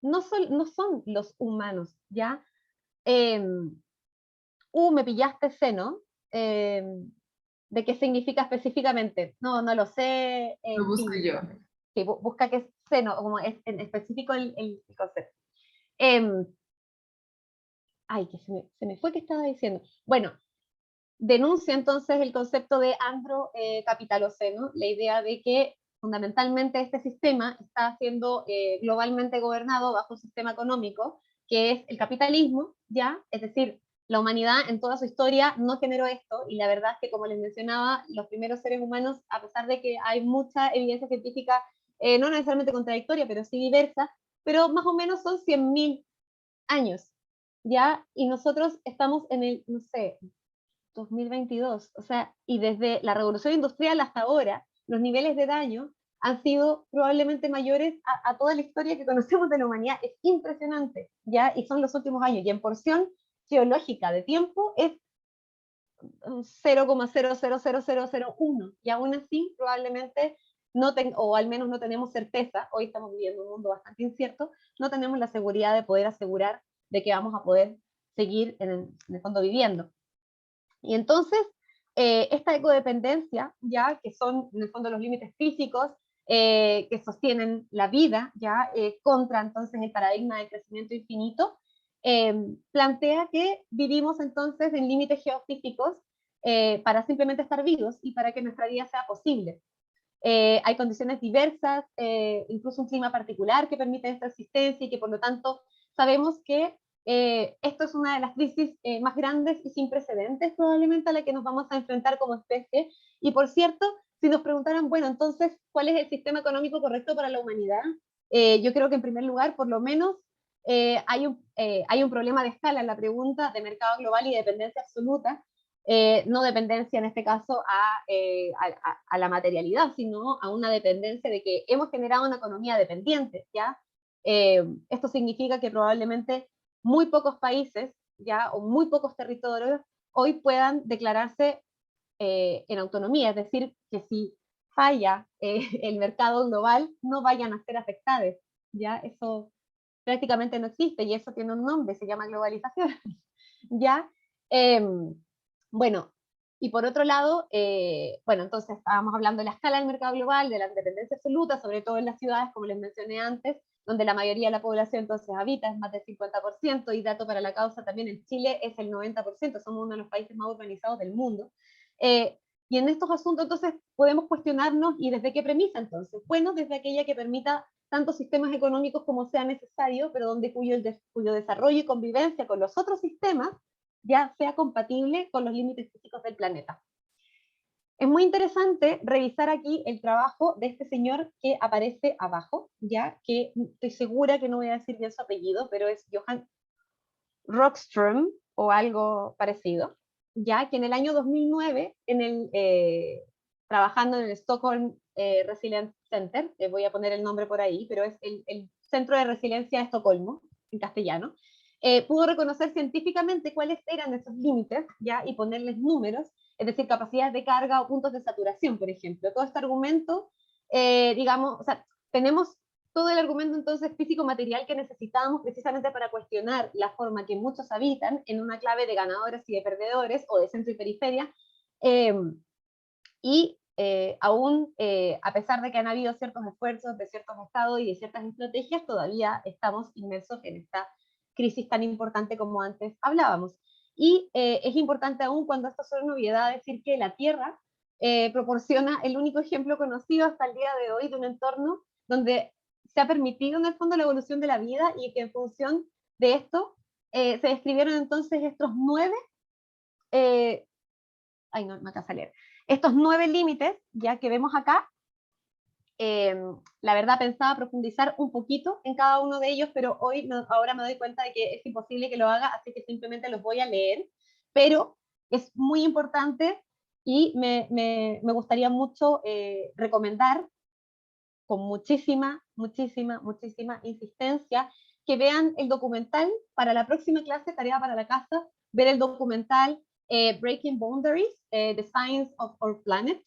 no son los humanos, ¿ya? Me pillaste seno, de qué significa específicamente. No, no lo sé. Lo busco Sí, yo. sí, busca qué es seno, como es en específico el concepto. Em, ay, que se me fue que estaba diciendo. Bueno, denuncia entonces el concepto de androcapitaloceno, la idea de que fundamentalmente este sistema está siendo globalmente gobernado bajo un sistema económico que es el capitalismo, ¿ya? Es decir, la humanidad en toda su historia no generó esto, y la verdad es que, como les mencionaba, los primeros seres humanos, a pesar de que hay mucha evidencia científica, no necesariamente contradictoria, pero sí diversa, pero más o menos son 100.000 años, ¿ya? Y nosotros estamos en el, no sé, 2022, o sea, y desde la revolución industrial hasta ahora, los niveles de daño han sido probablemente mayores a toda la historia que conocemos de la humanidad. Es impresionante, ¿ya? Y son los últimos años, y en porción geológica de tiempo es 0,000001, y aún así probablemente no o al menos no tenemos certeza, hoy estamos viviendo un mundo bastante incierto, no tenemos la seguridad de poder asegurar de que vamos a poder seguir en el fondo viviendo. Y entonces, esta ecodependencia, ya que son en el fondo los límites físicos que sostienen la vida, ya contra entonces el paradigma del crecimiento infinito, plantea que vivimos entonces en límites geofísicos para simplemente estar vivos y para que nuestra vida sea posible. Hay condiciones diversas, incluso un clima particular que permite esta existencia, y que por lo tanto sabemos que esto es una de las crisis más grandes y sin precedentes probablemente a la que nos vamos a enfrentar como especie. Y por cierto, si nos preguntaran, bueno, entonces, ¿cuál es el sistema económico correcto para la humanidad? Yo creo que en primer lugar, por lo menos, hay un problema de escala en la pregunta de mercado global y dependencia absoluta. No dependencia en este caso a la materialidad, sino a una dependencia de que hemos generado una economía dependiente, ¿ya? Esto significa que probablemente muy pocos países, ¿ya? O muy pocos territorios hoy puedan declararse en autonomía, es decir, que si falla el mercado global, no vayan a ser afectados, ¿ya? Eso prácticamente no existe, y eso tiene un nombre, se llama globalización, ¿ya? Bueno, y por otro lado, bueno, entonces estábamos hablando de la escala del mercado global, de la dependencia absoluta, sobre todo en las ciudades, como les mencioné antes, donde la mayoría de la población entonces habita, es más del 50%, y dato para la causa también en Chile es el 90%, somos uno de los países más urbanizados del mundo. Y en estos asuntos entonces podemos cuestionarnos, ¿y desde qué premisa entonces? Bueno, desde aquella que permita tantos sistemas económicos como sea necesario, pero donde cuyo desarrollo y convivencia con los otros sistemas ya sea compatible con los límites físicos del planeta. Es muy interesante revisar aquí el trabajo de este señor que aparece abajo, ya que estoy segura que no voy a decir bien su apellido, pero es Johan Rockström o algo parecido, ya que en el año 2009, trabajando en el Stockholm Resilience Center, voy a poner el nombre por ahí, pero es el Centro de Resiliencia de Estocolmo, en castellano, pudo reconocer científicamente cuáles eran esos límites, ¿ya? Y ponerles números, es decir, capacidades de carga o puntos de saturación, por ejemplo. Todo este argumento, digamos, o sea, tenemos todo el argumento entonces físico-material que necesitábamos precisamente para cuestionar la forma que muchos habitan en una clave de ganadores y de perdedores, o de centro y periferia, aún, a pesar de que han habido ciertos esfuerzos de ciertos estados y de ciertas estrategias, todavía estamos inmersos en esta crisis tan importante como antes hablábamos. Y es importante aún, cuando esto es una novedad, decir que la Tierra proporciona el único ejemplo conocido hasta el día de hoy de un entorno donde se ha permitido en el fondo la evolución de la vida, y que en función de esto se describieron entonces estos 9, ay no me alcanza a leer, estos 9 límites ya que vemos acá. La verdad pensaba profundizar un poquito en cada uno de ellos, pero ahora me doy cuenta de que es imposible que lo haga, así que simplemente los voy a leer, pero es muy importante, y me gustaría mucho recomendar con muchísima insistencia que vean el documental para la próxima clase, tarea para la casa, ver el documental Breaking Boundaries, The Science of Our Planet,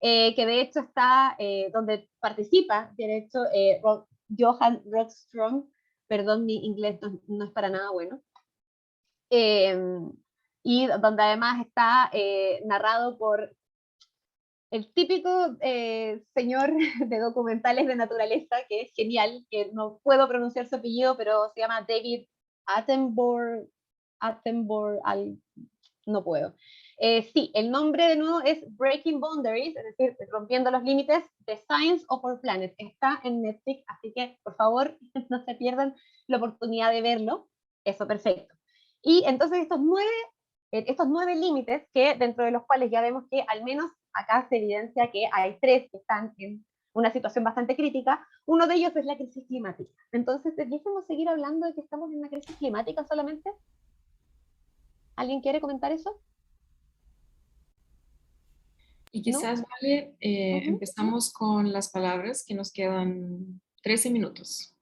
que de hecho está, donde participa, de hecho, Johan Rockström, perdón, mi inglés no es para nada bueno, y donde además está narrado por el típico señor de documentales de naturaleza, que es genial, que no puedo pronunciar su apellido, pero se llama David Attenborough, no puedo. Sí, el nombre de nuevo es Breaking Boundaries, es decir, rompiendo los límites, The Science of Our Planet. Está en Netflix, así que por favor no se pierdan la oportunidad de verlo. Eso, perfecto. Y entonces estos nueve límites, que dentro de los cuales ya vemos que al menos acá se evidencia que hay 3 que están en una situación bastante crítica, uno de ellos es la crisis climática. Entonces, ¿debiésemos seguir hablando de que estamos en una crisis climática solamente? ¿Alguien quiere comentar eso? Y quizás, Vale, empezamos con las palabras, que nos quedan 13 minutos.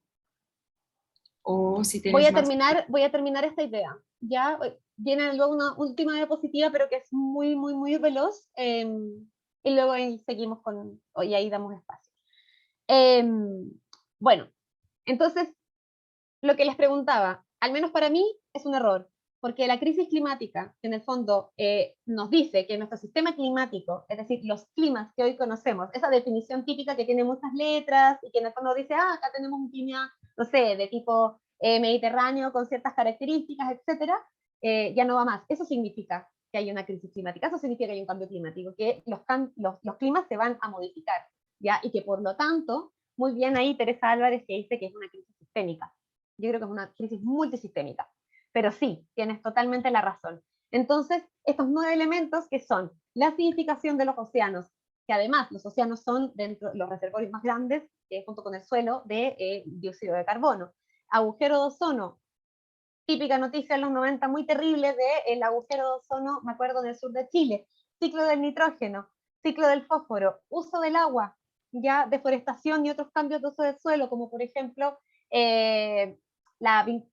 O si Voy tienes a más... terminar esta idea. Ya viene luego una última diapositiva, pero que es muy, muy, muy veloz. Y luego ahí seguimos y ahí damos espacio. Bueno, entonces, lo que les preguntaba, al menos para mí, es un error, porque la crisis climática, que en el fondo nos dice que nuestro sistema climático, es decir, los climas que hoy conocemos, esa definición típica que tiene muchas letras y que en el fondo dice, acá tenemos un clima, no sé, de tipo mediterráneo con ciertas características, etcétera, ya no va más. Eso significa que hay una crisis climática, eso significa que hay un cambio climático, que los climas se van a modificar, ¿ya? Y que por lo tanto, muy bien ahí Teresa Álvarez que dice que es una crisis sistémica. Yo creo que es una crisis multisistémica. Pero sí, tienes totalmente la razón. Entonces, estos 9 elementos que son la acidificación de los océanos, que además los océanos son dentro los reservorios más grandes, junto con el suelo, de dióxido de carbono. Agujero de ozono, típica noticia en los 90 muy terrible del agujero de ozono, me acuerdo, en el sur de Chile. Ciclo del nitrógeno, ciclo del fósforo, uso del agua, ya deforestación y otros cambios de uso del suelo, como por ejemplo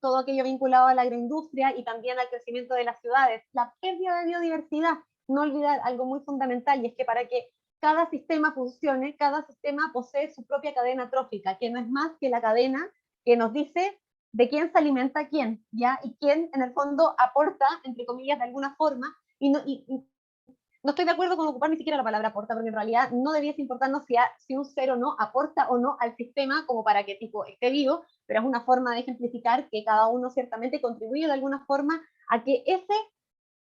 todo aquello vinculado a la agroindustria y también al crecimiento de las ciudades, la pérdida de biodiversidad. No olvidar algo muy fundamental, y es que para que cada sistema funcione, cada sistema posee su propia cadena trófica, que no es más que la cadena que nos dice de quién se alimenta quién, ¿ya? Y quién en el fondo aporta, entre comillas, de alguna forma, y no estoy de acuerdo con ocupar ni siquiera la palabra aporta, porque en realidad no debiese importarnos si un ser o no aporta o no al sistema como para que tipo esté vivo, pero es una forma de ejemplificar que cada uno ciertamente contribuye de alguna forma a que ese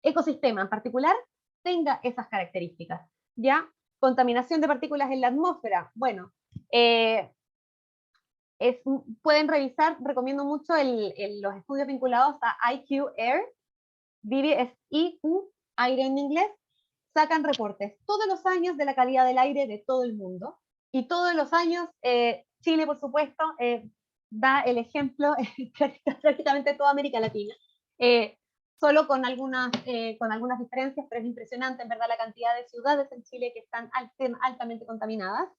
ecosistema en particular tenga esas características, ¿ya? Contaminación de partículas en la atmósfera, bueno, pueden revisar, recomiendo mucho los estudios vinculados a IQ Air, Vivi es IQ, aire en inglés, sacan reportes todos los años de la calidad del aire de todo el mundo, y todos los años Chile, por supuesto, da el ejemplo prácticamente toda América Latina, solo con algunas diferencias, pero es impresionante en verdad la cantidad de ciudades en Chile que están altamente contaminadas,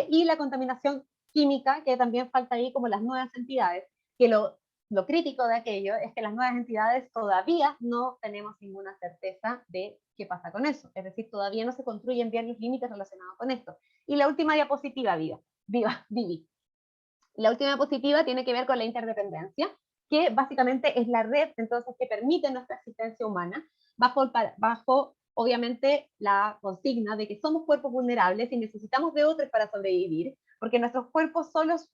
y la contaminación química, que también falta ahí, como las nuevas entidades, que lo crítico de aquello es que las nuevas entidades todavía no tenemos ninguna certeza de qué pasa con eso. Es decir, todavía no se construyen bien los límites relacionados con esto. Y la última diapositiva, Vivi. La última diapositiva tiene que ver con la interdependencia, que básicamente es la red entonces que permite nuestra existencia humana, bajo obviamente la consigna de que somos cuerpos vulnerables y necesitamos de otros para sobrevivir, porque nuestros cuerpos solos...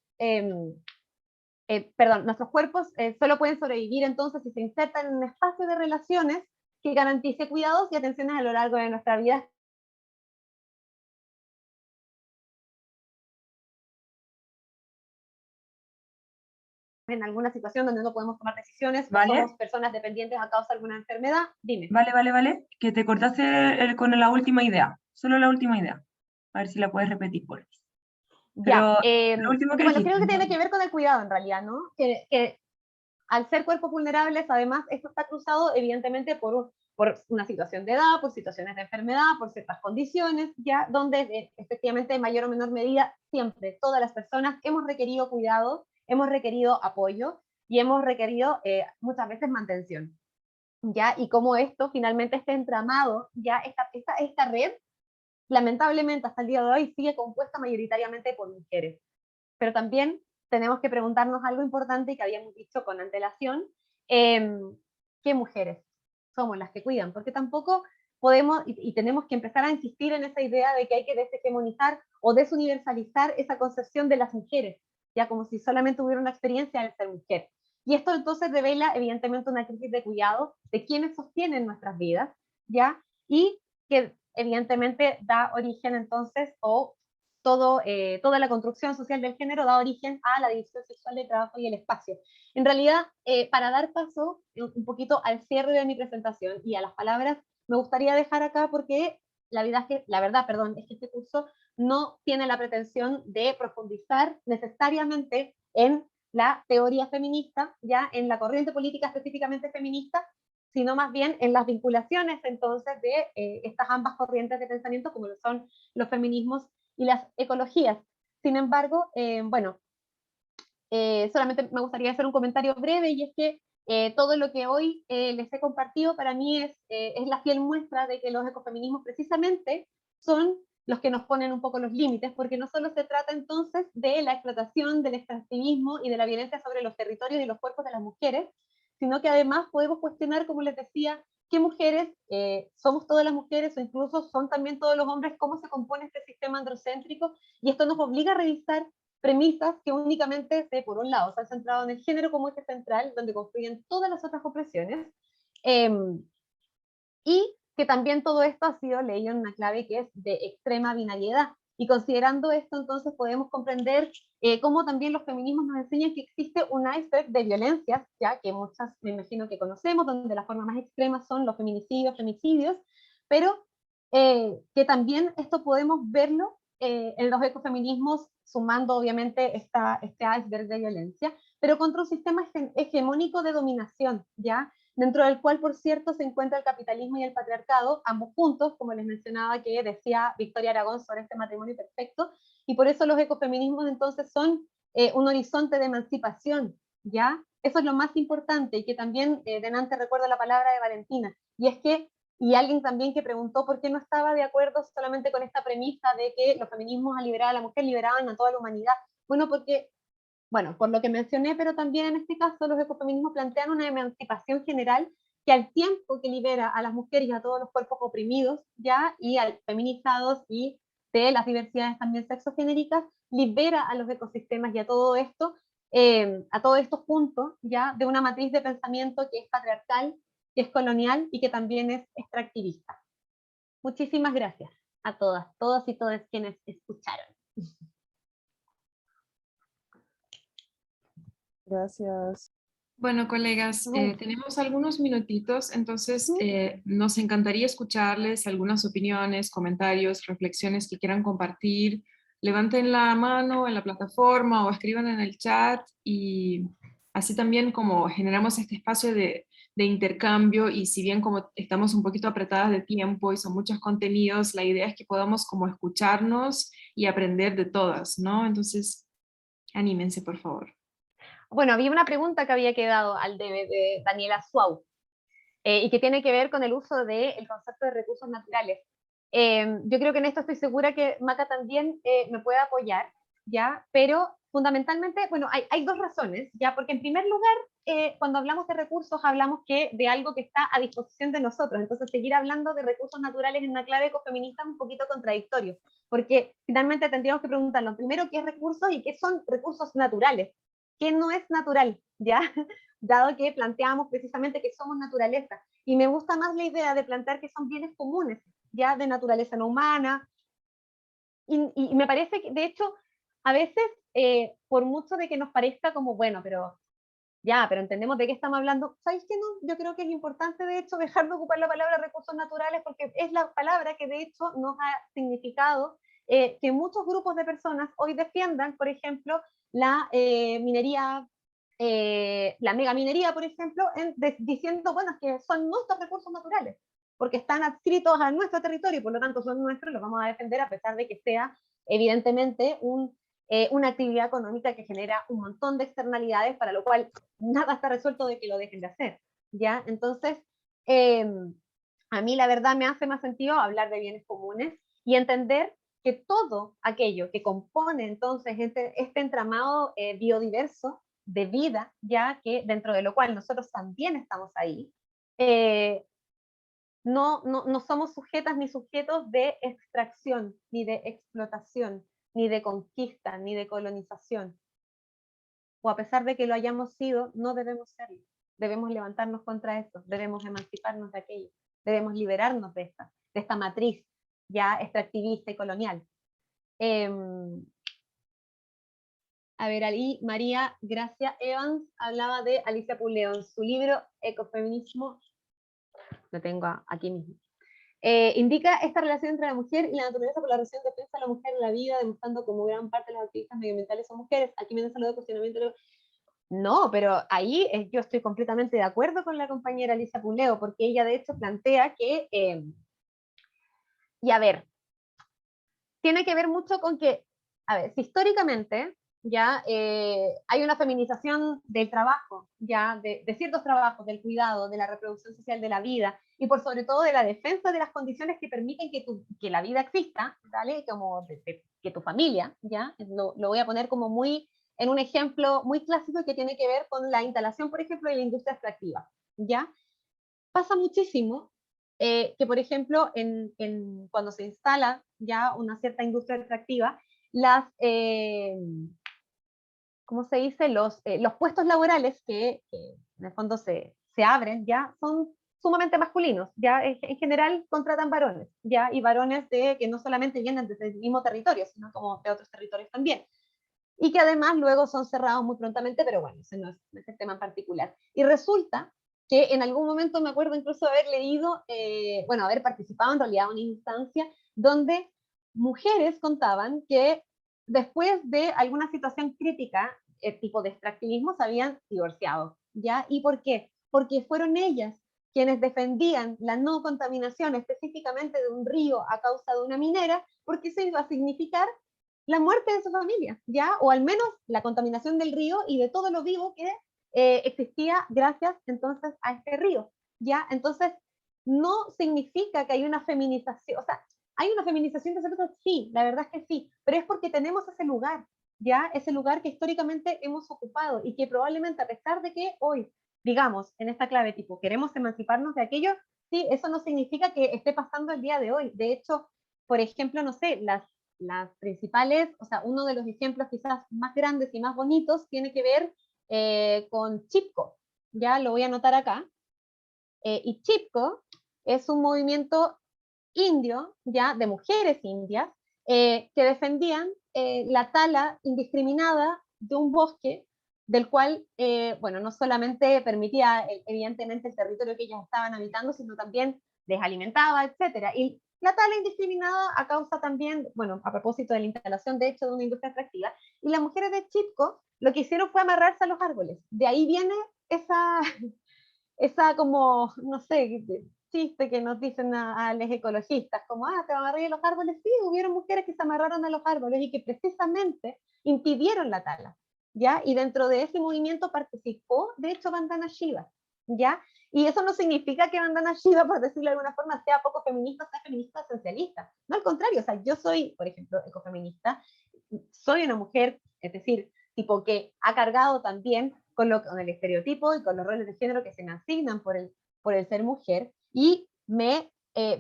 nuestros cuerpos solo pueden sobrevivir entonces si se insertan en un espacio de relaciones que garantice cuidados y atenciones a lo largo de nuestra vida. En alguna situación donde no podemos tomar decisiones, ¿Vale? somos personas dependientes a causa de alguna enfermedad, dime. Vale, que te cortaste con la última idea, solo la última idea. A ver si la puedes repetir, por favor. Pero lo último que bueno, dijiste, creo que tiene entonces. que ver con el cuidado en realidad, ¿no? Que al ser cuerpos vulnerables, además, esto está cruzado evidentemente por una situación de edad, por situaciones de enfermedad, por ciertas condiciones, ya donde efectivamente en mayor o menor medida siempre todas las personas hemos requerido cuidado, hemos requerido apoyo y hemos requerido muchas veces mantención, ya, y como esto finalmente este entramado, ya esta red, lamentablemente hasta el día de hoy sigue compuesta mayoritariamente por mujeres, pero también tenemos que preguntarnos algo importante y que habíamos dicho con antelación, ¿qué mujeres somos las que cuidan? Porque tampoco podemos y tenemos que empezar a insistir en esa idea de que hay que deshegemonizar o desuniversalizar esa concepción de las mujeres, ya como si solamente hubiera una experiencia de ser mujer. Y esto entonces revela evidentemente una crisis de cuidado de quienes sostienen nuestras vidas, ¿ya? Y que evidentemente da origen entonces, o toda la construcción social del género da origen a la división sexual del trabajo y el espacio. En realidad, para dar paso un poquito al cierre de mi presentación y a las palabras, me gustaría dejar acá porque la verdad es que este curso no tiene la pretensión de profundizar necesariamente en la teoría feminista, ya en la corriente política específicamente feminista, sino más bien en las vinculaciones entonces de estas ambas corrientes de pensamiento, como lo son los feminismos y las ecologías. Sin embargo, solamente me gustaría hacer un comentario breve, y es que todo lo que hoy les he compartido para mí es la fiel muestra de que los ecofeminismos precisamente son los que nos ponen un poco los límites, porque no solo se trata entonces de la explotación, del extractivismo y de la violencia sobre los territorios y los cuerpos de las mujeres, sino que además podemos cuestionar, como les decía, qué mujeres, somos todas las mujeres o incluso son también todos los hombres, cómo se compone este sistema androcéntrico, y esto nos obliga a revisar premisas que únicamente, por un lado, se han centrado en el género como eje central, donde construyen todas las otras opresiones, y que también todo esto ha sido leído en una clave que es de extrema binariedad. Y considerando esto, entonces podemos comprender cómo también los feminismos nos enseñan que existe un iceberg de violencias, ya que muchas me imagino que conocemos, donde las formas más extremas son los feminicidios, femicidios, pero que también esto podemos verlo en los ecofeminismos, sumando obviamente este iceberg de violencia, pero contra un sistema hegemónico de dominación, ¿ya? Dentro del cual, por cierto, se encuentra el capitalismo y el patriarcado, ambos juntos, como les mencionaba, que decía Victoria Aragón sobre este matrimonio perfecto, y por eso los ecofeminismos entonces son un horizonte de emancipación, ¿ya? Eso es lo más importante, y que también, delante recuerdo la palabra de Valentina, y es que, y alguien también que preguntó por qué no estaba de acuerdo solamente con esta premisa de que los feminismos al liberar a la mujer liberaban a toda la humanidad. Bueno, porque por lo que mencioné, pero también en este caso los ecofeminismos plantean una emancipación general que al tiempo que libera a las mujeres y a todos los cuerpos oprimidos, ya, y al feminizados y de las diversidades también sexogenéricas, libera a los ecosistemas y a todo esto, a todos estos puntos, ya, de una matriz de pensamiento que es patriarcal, que es colonial y que también es extractivista. Muchísimas gracias a todas, todos y todas quienes escucharon. Gracias. Bueno, colegas, tenemos algunos minutitos, entonces nos encantaría escucharles algunas opiniones, comentarios, reflexiones que quieran compartir. Levanten la mano en la plataforma o escriban en el chat, y así también como generamos este espacio de intercambio, y si bien como estamos un poquito apretadas de tiempo y son muchos contenidos, la idea es que podamos como escucharnos y aprender de todas, ¿no? Entonces, anímense, por favor. Bueno, había una pregunta que había quedado al debe de Daniela Suau, y que tiene que ver con el uso del concepto de recursos naturales. Yo creo que en esto estoy segura que Maca también me puede apoyar, ¿ya? Pero fundamentalmente, bueno, hay dos razones, ¿ya? Porque en primer lugar, cuando hablamos de recursos, hablamos de algo que está a disposición de nosotros. Entonces, seguir hablando de recursos naturales en una clave ecofeminista es un poquito contradictorio, porque finalmente tendríamos que preguntarnos primero qué es recursos y qué son recursos naturales. ¿Qué no es natural? ¿Ya? Dado que planteamos precisamente que somos naturaleza. Y me gusta más la idea de plantear que son bienes comunes, ya de naturaleza no humana. Y me parece que, de hecho, a veces, por mucho de que nos parezca como, bueno, pero entendemos de qué estamos hablando, ¿sabéis qué no? Yo creo que es importante, de hecho, dejar de ocupar la palabra recursos naturales, porque es la palabra que, de hecho, nos ha significado que muchos grupos de personas hoy defiendan, por ejemplo, la minería, la megaminería, por ejemplo, diciendo, bueno, es que son nuestros recursos naturales, porque están adscritos a nuestro territorio y por lo tanto son nuestros, los vamos a defender a pesar de que sea, evidentemente, una actividad económica que genera un montón de externalidades, para lo cual nada está resuelto de que lo dejen de hacer, ¿ya? Entonces, a mí la verdad me hace más sentido hablar de bienes comunes y entender que todo aquello que compone entonces este entramado biodiverso de vida, ya que dentro de lo cual nosotros también estamos ahí, no somos sujetas ni sujetos de extracción, ni de explotación, ni de conquista, ni de colonización. O a pesar de que lo hayamos sido, no debemos serlo. Debemos levantarnos contra eso, debemos emanciparnos de aquello, debemos liberarnos de esta matriz ya extractivista y colonial. A ver, ahí María Gracia Evans hablaba de Alicia Puleo en su libro Ecofeminismo, lo tengo aquí mismo. Indica esta relación entre la mujer y la naturaleza por la relación de defensa de la mujer en la vida, demostrando como gran parte de las activistas medioambientales son mujeres. Aquí me han saludado cuestionamiento. No, pero ahí yo estoy completamente de acuerdo con la compañera Alicia Puleo, porque ella de hecho plantea que, y a ver, tiene que ver mucho con que, a ver, si históricamente ya hay una feminización del trabajo, ya de ciertos trabajos, del cuidado, de la reproducción social de la vida, y por sobre todo de la defensa de las condiciones que permiten que la vida exista, ¿vale? Como que tu familia, ya, lo voy a poner como muy, en un ejemplo muy clásico que tiene que ver con la instalación, por ejemplo, de la industria extractiva, ¿ya? Pasa muchísimo que, por ejemplo, cuando se instala ya una cierta industria extractiva, ¿cómo se dice? Los puestos laborales que en el fondo se abren ya son sumamente masculinos, ya en general contratan varones, ya, y varones que no solamente vienen desde el mismo territorio, sino como de otros territorios también, y que además luego son cerrados muy prontamente, pero bueno, ese no es el tema en particular. Y resulta que en algún momento me acuerdo incluso haber leído, bueno, haber participado en realidad en una instancia donde mujeres contaban que después de alguna situación crítica, tipo de extractivismo, se habían divorciado, ¿ya? ¿Y por qué? Porque fueron ellas quienes defendían la no contaminación específicamente de un río a causa de una minera, porque eso iba a significar la muerte de su familia, ¿ya? O al menos la contaminación del río y de todo lo vivo que existía gracias entonces a este río, ¿ya? Entonces, no significa que hay una feminización, o sea, hay una feminización de nosotros, sí, la verdad es que sí, pero es porque tenemos ese lugar, ¿ya? Ese lugar que históricamente hemos ocupado y que probablemente a pesar de que hoy, digamos, en esta clave tipo, queremos emanciparnos de aquello, sí, eso no significa que esté pasando el día de hoy. De hecho, por ejemplo, no sé, las principales, o sea, uno de los ejemplos quizás más grandes y más bonitos tiene que ver con Chipko, ya lo voy a anotar acá, y Chipko es un movimiento indio, ya de mujeres indias, que defendían la tala indiscriminada de un bosque del cual, bueno, no solamente permitía evidentemente el territorio que ellas estaban habitando, sino también les alimentaba, etcétera. Y la tala indiscriminada a causa también, bueno, a propósito de la instalación de hecho de una industria extractiva, y las mujeres de Chipko lo que hicieron fue amarrarse a los árboles. De ahí viene esa como, no sé, chiste que nos dicen a los ecologistas, como, te amarré a los árboles. Sí, hubieron mujeres que se amarraron a los árboles y que precisamente impidieron la tala, ¿ya? Y dentro de ese movimiento participó, de hecho, Vandana Shiva, ¿ya? Y eso no significa que Vandana Shiva, por decirlo de alguna forma, sea poco feminista, sea feminista esencialista. No, al contrario, o sea, yo soy, por ejemplo, ecofeminista, soy una mujer, es decir, tipo que ha cargado también con el estereotipo y con los roles de género que se me asignan por el ser mujer, y me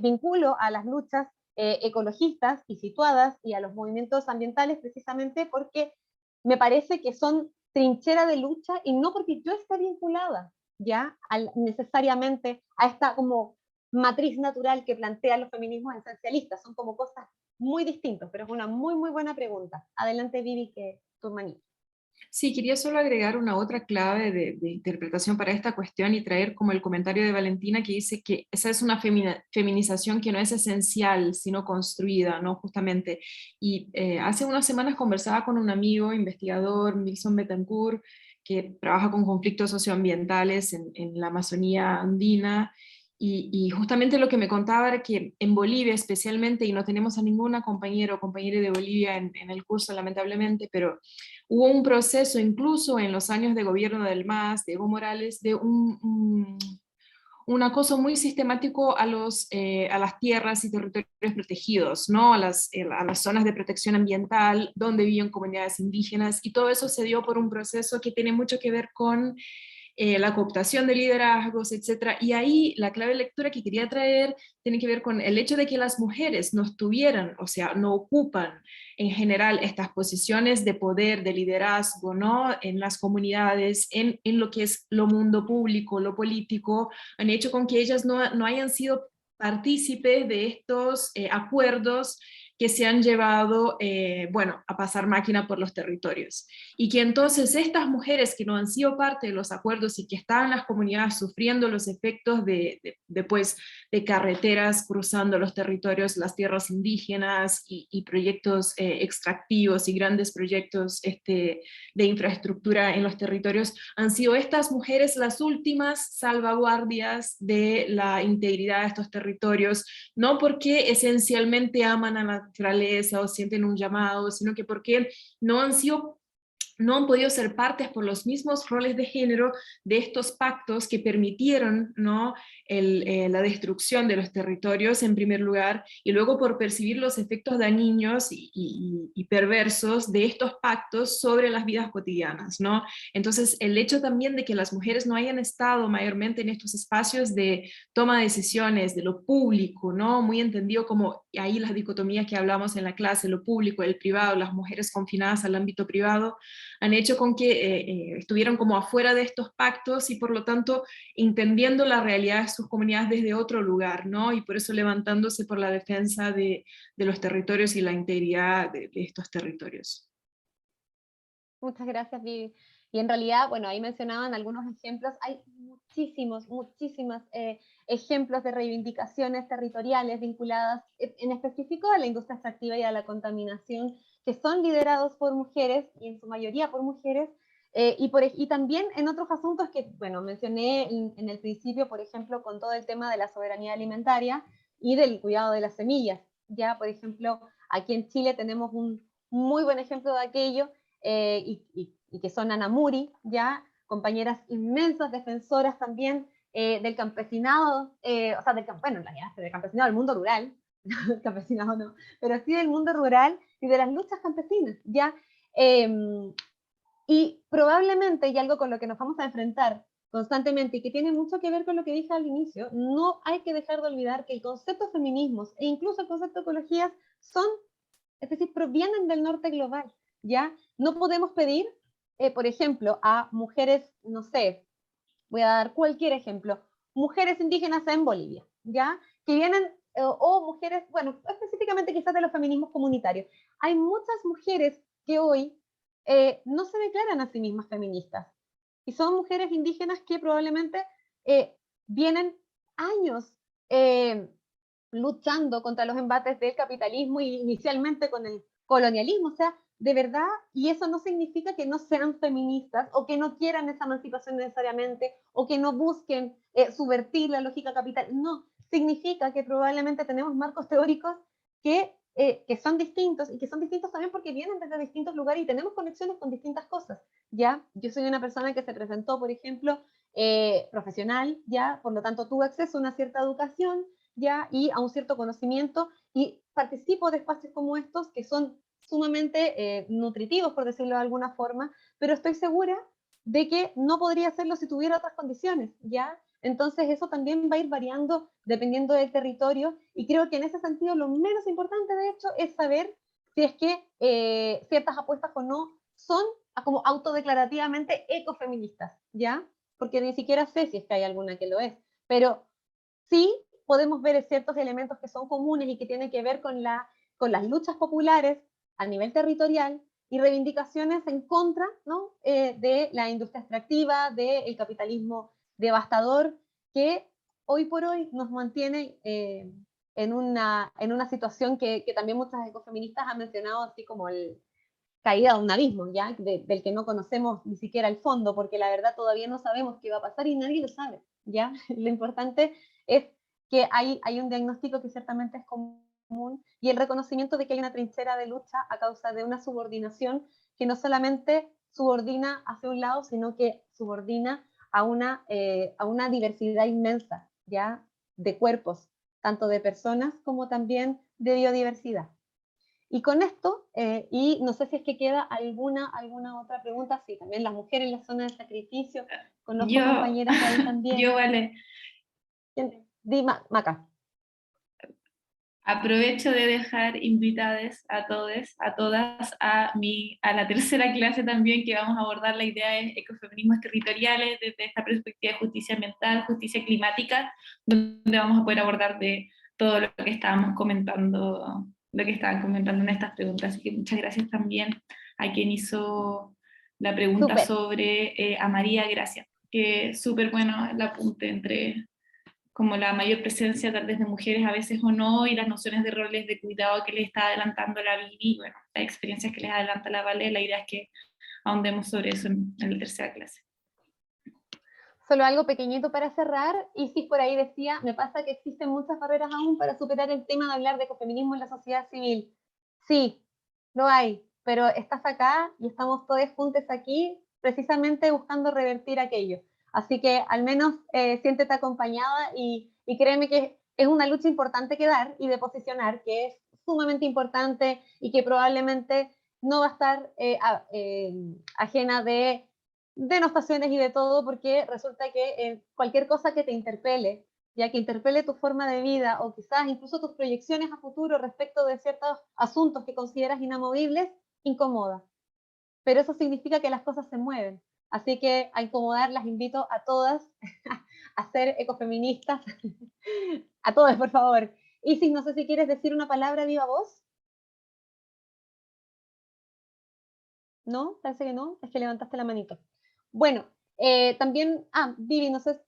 vinculo a las luchas ecologistas y situadas y a los movimientos ambientales precisamente porque me parece que son trinchera de lucha y no porque yo esté vinculada ya necesariamente a esta como matriz natural que plantean los feminismos esencialistas. Son como cosas muy distintas, pero es una muy, muy buena pregunta. Adelante, Vivi, que tu manito. Sí, quería solo agregar una otra clave de interpretación para esta cuestión y traer como el comentario de Valentina que dice que esa es una feminización que no es esencial, sino construida, ¿no? Justamente. Y hace unas semanas conversaba con un amigo investigador, Nilson Betancourt, que trabaja con conflictos socioambientales en la Amazonía andina, y justamente lo que me contaba era que en Bolivia especialmente, y no tenemos a ninguna compañera o compañera de Bolivia en el curso lamentablemente, pero hubo un proceso incluso en los años de gobierno del MAS, de Evo Morales, de un acoso muy sistemático a las tierras y territorios protegidos, ¿no? a las zonas de protección ambiental donde viven comunidades indígenas, y todo eso se dio por un proceso que tiene mucho que ver con la cooptación de liderazgos, etc. Y ahí la clave de lectura que quería traer tiene que ver con el hecho de que las mujeres no estuvieran, o sea, no ocupan en general estas posiciones de poder, de liderazgo, ¿no? En las comunidades, en lo que es lo mundo público, lo político, han hecho con que ellas no hayan sido partícipes de estos acuerdos que se han llevado, bueno, a pasar máquina por los territorios. Y que entonces estas mujeres que no han sido parte de los acuerdos y que están en las comunidades sufriendo los efectos pues, de carreteras cruzando los territorios, las tierras indígenas y proyectos extractivos y grandes proyectos de infraestructura en los territorios, han sido estas mujeres las últimas salvaguardias de la integridad de estos territorios, no porque esencialmente aman a la naturaleza o sienten un llamado, sino que porque no han podido ser partes por los mismos roles de género de estos pactos que permitieron, ¿no? La destrucción de los territorios en primer lugar, y luego por percibir los efectos dañinos y perversos de estos pactos sobre las vidas cotidianas, ¿no? Entonces el hecho también de que las mujeres no hayan estado mayormente en estos espacios de toma de decisiones, de lo público, ¿no? Muy entendido como ahí las dicotomías que hablamos en la clase, lo público, el privado, las mujeres confinadas al ámbito privado, han hecho con que estuvieran como afuera de estos pactos y por lo tanto entendiendo la realidad de sus comunidades desde otro lugar, ¿no? Y por eso levantándose por la defensa de los territorios y la integridad de estos territorios. Muchas gracias, Vivi. Y en realidad, bueno, ahí mencionaban algunos ejemplos, hay muchísimos ejemplos de reivindicaciones territoriales vinculadas en específico a la industria extractiva y a la contaminación, que son liderados por mujeres, y en su mayoría por mujeres, y también en otros asuntos que, bueno, mencioné en el principio, por ejemplo, con todo el tema de la soberanía alimentaria y del cuidado de las semillas. Ya, por ejemplo, aquí en Chile tenemos un muy buen ejemplo de aquello, y que son Ana Muri, ya, compañeras inmensas, defensoras también del campesinado, o sea, bueno, en realidad del campesinado del mundo rural, el campesinado no, pero sí del mundo rural y de las luchas campesinas, ya. Y probablemente, y algo con lo que nos vamos a enfrentar constantemente y que tiene mucho que ver con lo que dije al inicio, no hay que dejar de olvidar que el concepto de feminismos e incluso el concepto de ecologías son, es decir, provienen del norte global, ¿ya? No podemos pedir, por ejemplo, a mujeres, no sé, voy a dar cualquier ejemplo, mujeres indígenas en Bolivia, ¿ya? Que vienen, o mujeres, bueno, específicamente quizás de los feminismos comunitarios. Hay muchas mujeres que hoy no se declaran a sí mismas feministas, y son mujeres indígenas que probablemente vienen años luchando contra los embates del capitalismo y inicialmente con el colonialismo, o sea, de verdad, y eso no significa que no sean feministas o que no quieran esa emancipación necesariamente o que no busquen subvertir la lógica capital, no, significa que probablemente tenemos marcos teóricos que son distintos, y que son distintos también porque vienen desde distintos lugares y tenemos conexiones con distintas cosas, ¿ya? Yo soy una persona que se presentó, por ejemplo, profesional, ¿ya? Por lo tanto tuve acceso a una cierta educación, ¿ya? Y a un cierto conocimiento, y participo de espacios como estos que son sumamente nutritivos, por decirlo de alguna forma, pero estoy segura de que no podría hacerlo si tuviera otras condiciones, ¿ya? Entonces eso también va a ir variando dependiendo del territorio, y creo que en ese sentido lo menos importante, de hecho, es saber si es que ciertas apuestas o no son como autodeclarativamente ecofeministas, ¿ya? Porque ni siquiera sé si es que hay alguna que lo es, pero sí podemos ver ciertos elementos que son comunes y que tienen que ver con las luchas populares a nivel territorial y reivindicaciones en contra, ¿no? De la industria extractiva, del capitalismo devastador, que hoy por hoy nos mantiene en una situación que también muchas ecofeministas han mencionado, así como el caída de un abismo, ¿ya? Del que no conocemos ni siquiera el fondo, porque la verdad todavía no sabemos qué va a pasar y nadie lo sabe, ¿ya? Lo importante es que hay un diagnóstico que ciertamente es común, y el reconocimiento de que hay una trinchera de lucha a causa de una subordinación que no solamente subordina hacia un lado, sino que subordina a una diversidad inmensa, ¿ya? De cuerpos, tanto de personas como también de biodiversidad. Y con esto, y no sé si es que queda alguna otra pregunta, sí, también las mujeres en la zona de sacrificio, conozco compañeras de ahí también. Yo, vale. Maca. Aprovecho de dejar invitadas a todos, a todas, a la tercera clase también, que vamos a abordar la idea de ecofeminismos territoriales desde esta perspectiva de justicia ambiental, justicia climática, donde vamos a poder abordar de todo lo que estábamos comentando, lo que estaban comentando en estas preguntas. Así que muchas gracias también a quien hizo la pregunta sobre a María Gracia, que súper bueno el apunte entre como la mayor presencia tal vez de mujeres a veces o no, y las nociones de roles de cuidado que les está adelantando la Vivi, bueno, las experiencias que les adelanta la Vale. La idea es que ahondemos sobre eso en la tercera clase. Solo algo pequeñito para cerrar, Isis por ahí decía, me pasa que existen muchas barreras aún para superar el tema de hablar de ecofeminismo en la sociedad civil. Sí, lo hay, pero estás acá y estamos todos juntos aquí precisamente buscando revertir aquello. Así que al menos siéntete acompañada y créeme que es una lucha importante que dar y de posicionar, que es sumamente importante y que probablemente no va a estar ajena de denostaciones y de todo, porque resulta que cualquier cosa que te interpele, ya que interpele tu forma de vida o quizás incluso tus proyecciones a futuro respecto de ciertos asuntos que consideras inamovibles, incomoda. Pero eso significa que las cosas se mueven. Así que a incomodar las invito a todas a ser ecofeministas. A todas, por favor. Isis, no sé si quieres decir una palabra viva voz. ¿No? Parece que no. Es que levantaste la manito. Bueno, también, Vivi, no sé,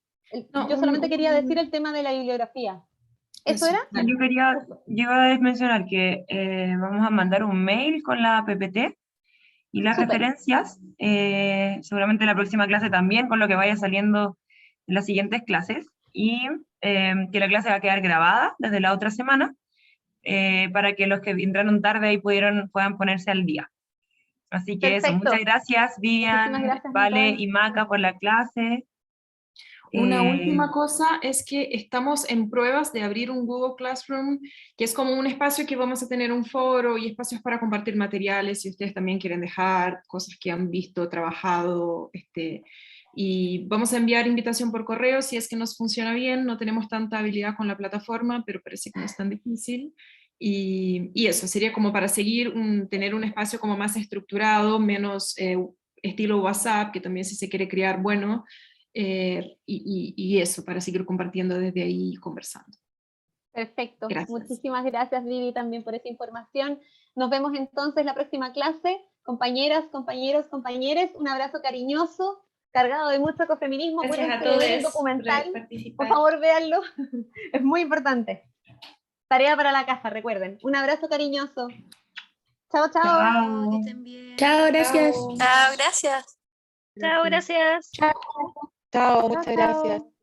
yo solamente quería decir el tema de la bibliografía. ¿Eso era? Yo iba a mencionar que vamos a mandar un mail con la PPT y las referencias, seguramente la próxima clase también, con lo que vaya saliendo en las siguientes clases, y que la clase va a quedar grabada desde la otra semana, para que los que entraron tarde ahí puedan ponerse al día. Así que eso, muchas gracias Vivian, Vale y Maca por la clase. Una última cosa es que estamos en pruebas de abrir un Google Classroom, que es como un espacio que vamos a tener un foro y espacios para compartir materiales, si ustedes también quieren dejar cosas que han visto, trabajado, y vamos a enviar invitación por correo si es que nos funciona bien. No tenemos tanta habilidad con la plataforma, pero parece que no es tan difícil. Y eso, sería como para seguir, tener un espacio como más estructurado, menos estilo WhatsApp, que también si se quiere crear, bueno, y eso, para seguir compartiendo desde ahí y conversando. Perfecto. Gracias. Muchísimas gracias, Vivi, también por esa información. Nos vemos entonces la próxima clase. Compañeras, compañeros, compañeres, un abrazo cariñoso, cargado de mucho ecofeminismo. Gracias a todos el documental. Por favor, véanlo. Es muy importante. Tarea para la casa, recuerden. Un abrazo cariñoso. Chao, chao. Chao. Que estén bien. Chao, gracias. Chao, gracias. Chao, gracias. Chao, muchas gracias.